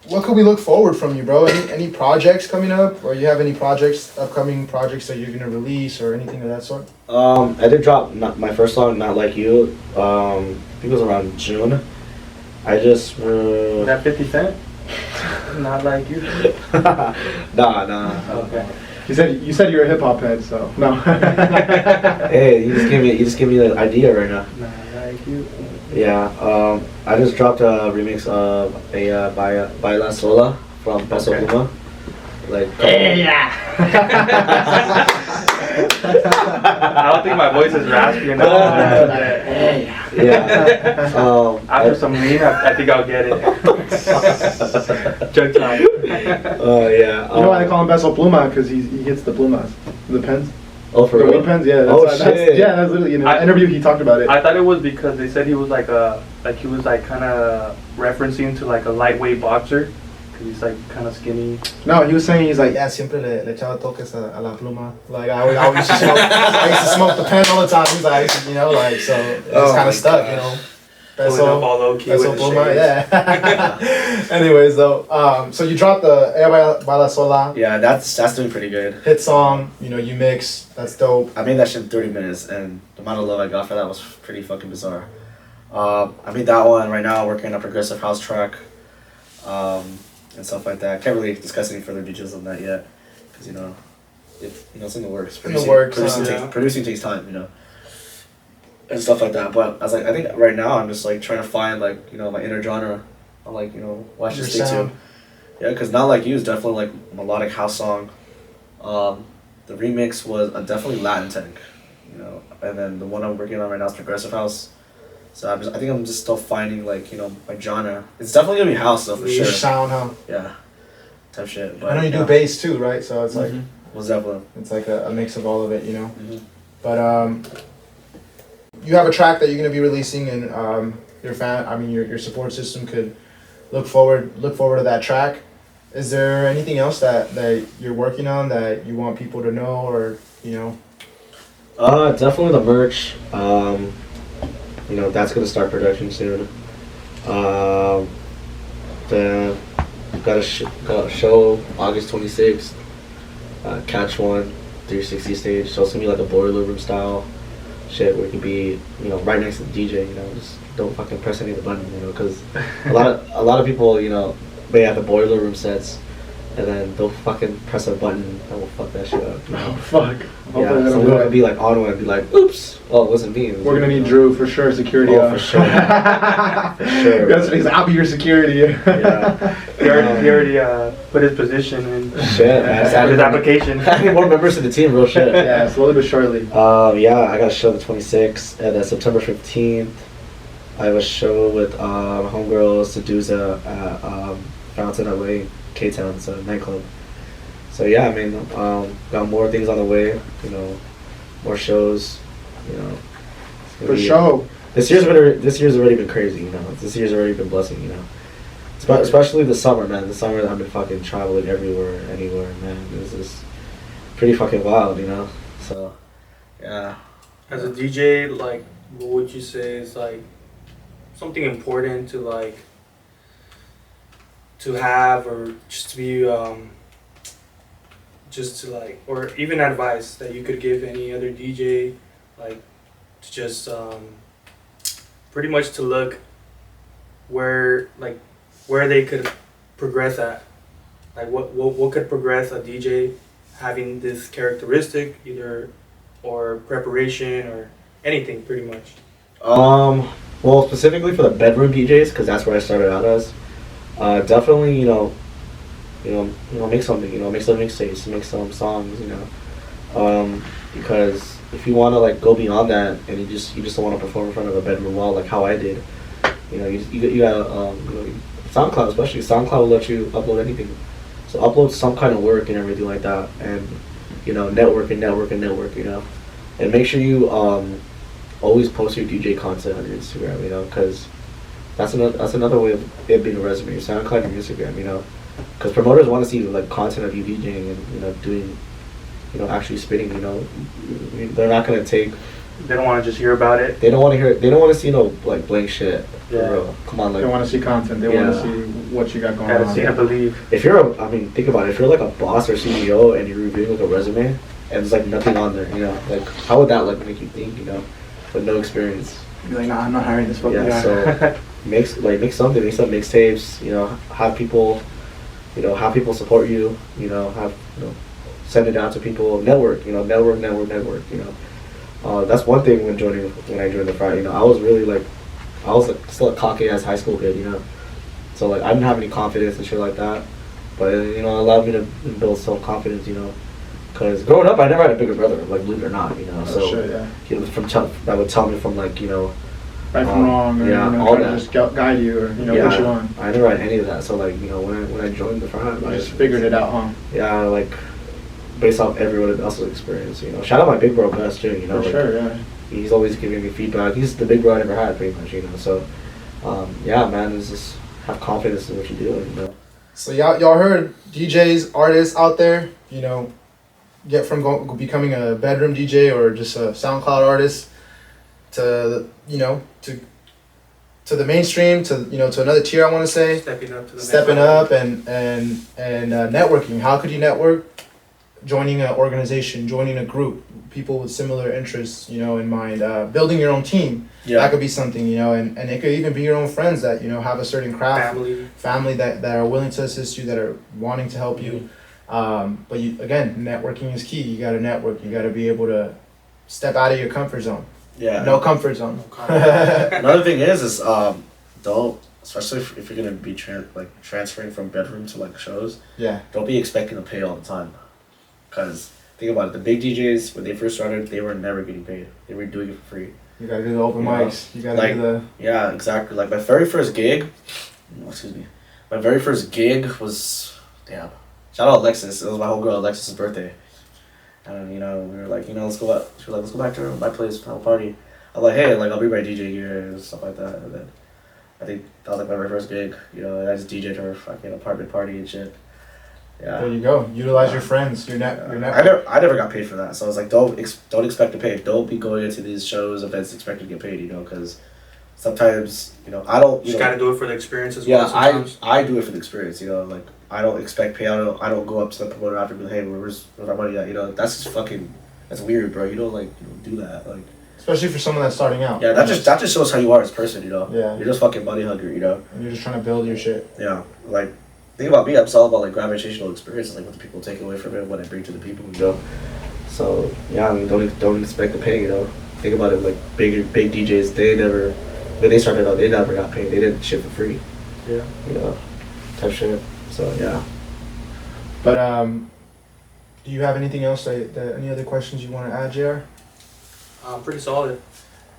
what could we look forward from you, bro? Any projects coming up, or you have any upcoming projects that you're gonna release, or anything of that sort? I did drop my first song, Not Like You. I think it was around June. I just that 50 Cent? Not like you. nah. Okay. You said you're a hip hop head, so no. Hey, you just gave me the idea right now. Not like you. Yeah. I just dropped a remix of a Baila Sola from Peso Okay. Pluma. Like. I don't think my voice is raspy enough. Yeah. After some lean, I think I'll get it. Jug time. Oh yeah. You know why they call him Beso Pluma? Because he hits the plumas, the pens. Oh, for The real? weed pens, yeah. Oh, That's shit. yeah, that's literally in an I- interview he talked about it. I thought it was because they said he was like he was like kind of referencing to like a lightweight boxer. Cause he's like kind of skinny. No, he was saying he's like, Yeah, siempre le echaba toques a la pluma. Like I used to smoke. I used to smoke the pen all the time. He's like, you know, like so it's Oh kind my of stuck, gosh. you know. Pulling up all low key Peso with the Pluma, shades. yeah. Anyways, though, so you dropped the Ella Baila Sola Yeah, that's doing pretty good. hit song. You know, you mix. That's dope. I made that shit in 30 minutes, and the amount of love I got for that was pretty fucking bizarre. I made that one right now, working on a progressive house track, and stuff like that. Can't really discuss any further details on that yet, because you know, it's in the works. In the works, Producing takes time, you know, and stuff like that. But I think right now I'm just like trying to find like, you know, my inner genre. I'm like, you know, what I should Your stick to. sound. Yeah, because Not Like You is definitely like a melodic house song. The remix was definitely Latin tech, you know, and then the one I'm working on right now is progressive house. So I think I'm just still finding like, you know, my genre. It's definitely gonna be house though for Your sure. sound, huh? Yeah, type shit. But I know you do bass too, right? So it's like Was Zeppelin. it's like a mix of all of it, you know. Mm-hmm. But you have a track that you're gonna be releasing, and your support system could look forward to that track. Is there anything else that you're working on that you want people to know, or you know? Definitely the merch. You know, that's gonna start production soon. Then got a show August 26th. Catch One 360 stage. So it's gonna be like a boiler room style shit where you can be, you know, right next to the DJ. You know, just don't fucking press any of the buttons. You know, because a lot of people, you know, may have the boiler room sets, and then they'll fucking press a button and will fuck that shit up. You know? oh fuck. Hopefully Yeah, they so don't we're do gonna it. be like on one and be like, oops, oh, it wasn't me. It was We're gonna you, need you know? Drew for sure, security. Oh, for sure. For sure. That's what he's like, I'll be your security. Yeah. He already put his position in. Shit, man. Put his application. I need more members to the team, real shit. Yeah, slowly but surely. Yeah, I got a show the 26th, and then September 15th, I have a show with homegirls Seduza at Fountain LA, K-Town, it's a nightclub. So yeah, I mean, got more things on the way, you know, more shows, you know. It's gonna For be- sure. This year's already been crazy, you know. This year's already been blessing, you know. Especially the summer, man. The summer that I've been fucking traveling everywhere, anywhere, man. This is pretty fucking wild, you know. So, yeah. As a DJ, like, what would you say is like something important to like to have, or just to be just to like, or even advice that you could give any other DJ, like to just pretty much to look where they could progress at, like what could progress a DJ having this characteristic, either or preparation or anything, pretty much. Well, specifically for the bedroom DJs, because that's where I started out as. Definitely, make something, make some mixtapes, make some songs, because if you want to like go beyond that and you just don't want to perform in front of a bedroom wall like how I did, you gotta SoundCloud, especially SoundCloud will let you upload anything, so upload some kind of work and everything like that, and network, and make sure you always post your DJ content on your Instagram, because that's another way of it being a resume. Your SoundCloud and your Instagram, because promoters want to see like content of you DJing and doing, actually spitting. They're not gonna take. They don't want to just hear about it. They don't want to hear. They don't want to see no like blank shit. Yeah. For real. Come on, like. They want to see content. They want to see what you got going on. See, I believe. If you're think about it. If you're like a boss or CEO and you're reviewing like a resume and there's like nothing on there, like how would that like make you think, with no experience? You're like, nah, I'm not hiring this fucking guy. So make some mixtapes. Have people, have people support you. Send it out to people. Network. Network. That's one thing when I joined the frat. I was really like, I was like still a cocky ass high school kid. So like I didn't have any confidence and shit like that. But it allowed me to build self confidence. Because growing up, I never had a bigger brother, like believe it or not, So sure, yeah. He was that would tell me from like right from wrong, or all try that. to just guide you, or put you on. I never had any of that. So like when I joined the frat, I just figured it out, huh? Yeah, like based off everyone else's experience. Shout out my big bro Gus too. For sure, yeah. He's always giving me feedback. He's the big bro I never had, pretty much. So yeah, man, it's just have confidence in what you do. So y'all heard DJs, artists out there, get from becoming a bedroom DJ or just a SoundCloud artist to to the mainstream, to to another tier, I want to say. Stepping up to the Stepping up and networking. How could you network? Joining an organization, joining a group, people with similar interests, in mind. Building your own team. Yeah. That could be something, and it could even be your own friends that have a certain craft, family that are willing to assist you, that are wanting to help you. But again, networking is key. You got to network. You got to be able to step out of your comfort zone. Yeah. No comfort zone. Another thing is don't, especially if you're gonna be transferring from bedroom to like shows. Yeah. Don't be expecting to pay all the time, because think about it. The big DJs when they first started, they were never getting paid. They were doing it for free. You gotta do the open mics. You gotta do the. Yeah, exactly. Like my very first gig. My very first gig was damn. Shout out Alexis. It was my whole girl Alexis's birthday. And we were like, let's go out. She was like, let's go back to my place, have a party. I'm like, hey, like I'll be my DJ gear and stuff like that. And then I think that was like my very first gig. I just DJ'd her fucking apartment party and shit. Yeah. There you go. Utilize your friends. Your network. I never got paid for that. So I was like, don't expect to pay. Don't be going into these shows, events expecting to get paid. Because sometimes I don't. You just gotta do it for the experience as well. Yeah, sometimes. I do it for the experience. Like I don't expect pay. I don't go up to the promoter after and be like, hey, where's my money at? That's just fucking. That's weird, bro. You don't do that. Like. Especially for someone that's starting out. Yeah, that just shows how you are as a person. Yeah. You're just fucking money hungry. And you're just trying to build your shit. Yeah, like. Think about me, I'm all about like gravitational experiences, like what the people take away from it, what I bring to the people, So yeah, don't expect to pay, Think about it, like big DJs, when they started out, they never got paid. They did shit for free. Yeah. Type shit. So yeah. But do you have anything else any other questions you want to add, JR? Pretty solid.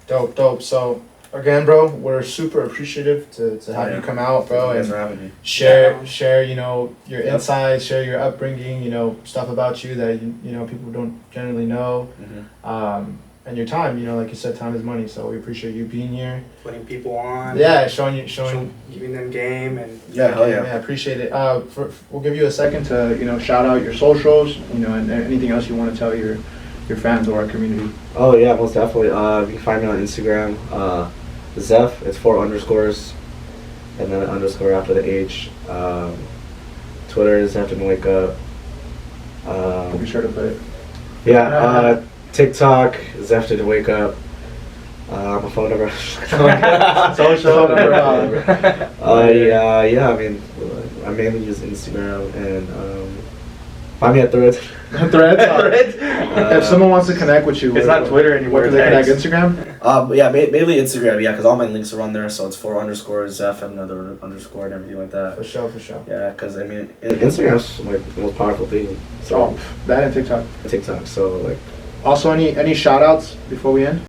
Dope. So again, bro, we're super appreciative to have you come out, bro, and share your insights, share your upbringing, stuff about you that people don't generally know, and your time. Like you said, time is money, so we appreciate you being here, putting people on. Yeah, showing giving them game and I appreciate it. We'll give you a second to shout out your socials, and anything else you want to tell your fans or our community. Oh yeah, most definitely. You can find me on Instagram. ZEPH, it's 4 underscores, and then an underscore after the H. Twitter is Have to Wake Up. Be sure to put it. Yeah, TikTok, ZEPH didn't wake up. My phone number. Social. Yeah, I mean, I mainly use Instagram and find me at Threads. Threads? If someone wants to connect with you, It's not Twitter anymore. Where can they connect? Text. Instagram? Yeah, mainly Instagram, yeah, because all my links are on there, so it's 4_ ZEPH and another underscore and everything like that. For sure. Yeah, because I mean, Instagram's like the most powerful thing. So Oh, that and TikTok. TikTok, so like. Also, any shout outs before we end?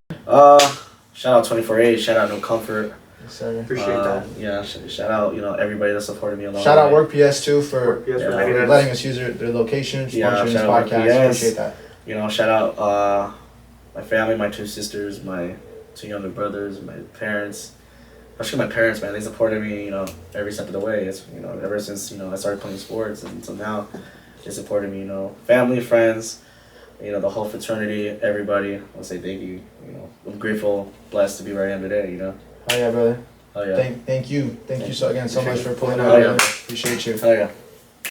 Shout out Twentyfour-Eight, shout out No Comfort. Yes, sir. Appreciate that. Yeah, shout out, everybody that supported me along Shout the out way. Work PS too for Yes, Yeah. for letting us. letting us use their location, Yeah, sponsoring this shout out podcast. PS. Appreciate that. Shout out my family, my 2 sisters, my 2 younger brothers, my parents. Especially my parents, man, they supported me, every step of the way. It's ever since I started playing sports and until now, they supported me. Family, friends, the whole fraternity, everybody. I'll say thank you. I'm grateful, blessed to be where I am today. Oh yeah, brother. Oh yeah. Thank you so much for pulling Oh, out. yeah. Brother. Appreciate you. Oh yeah.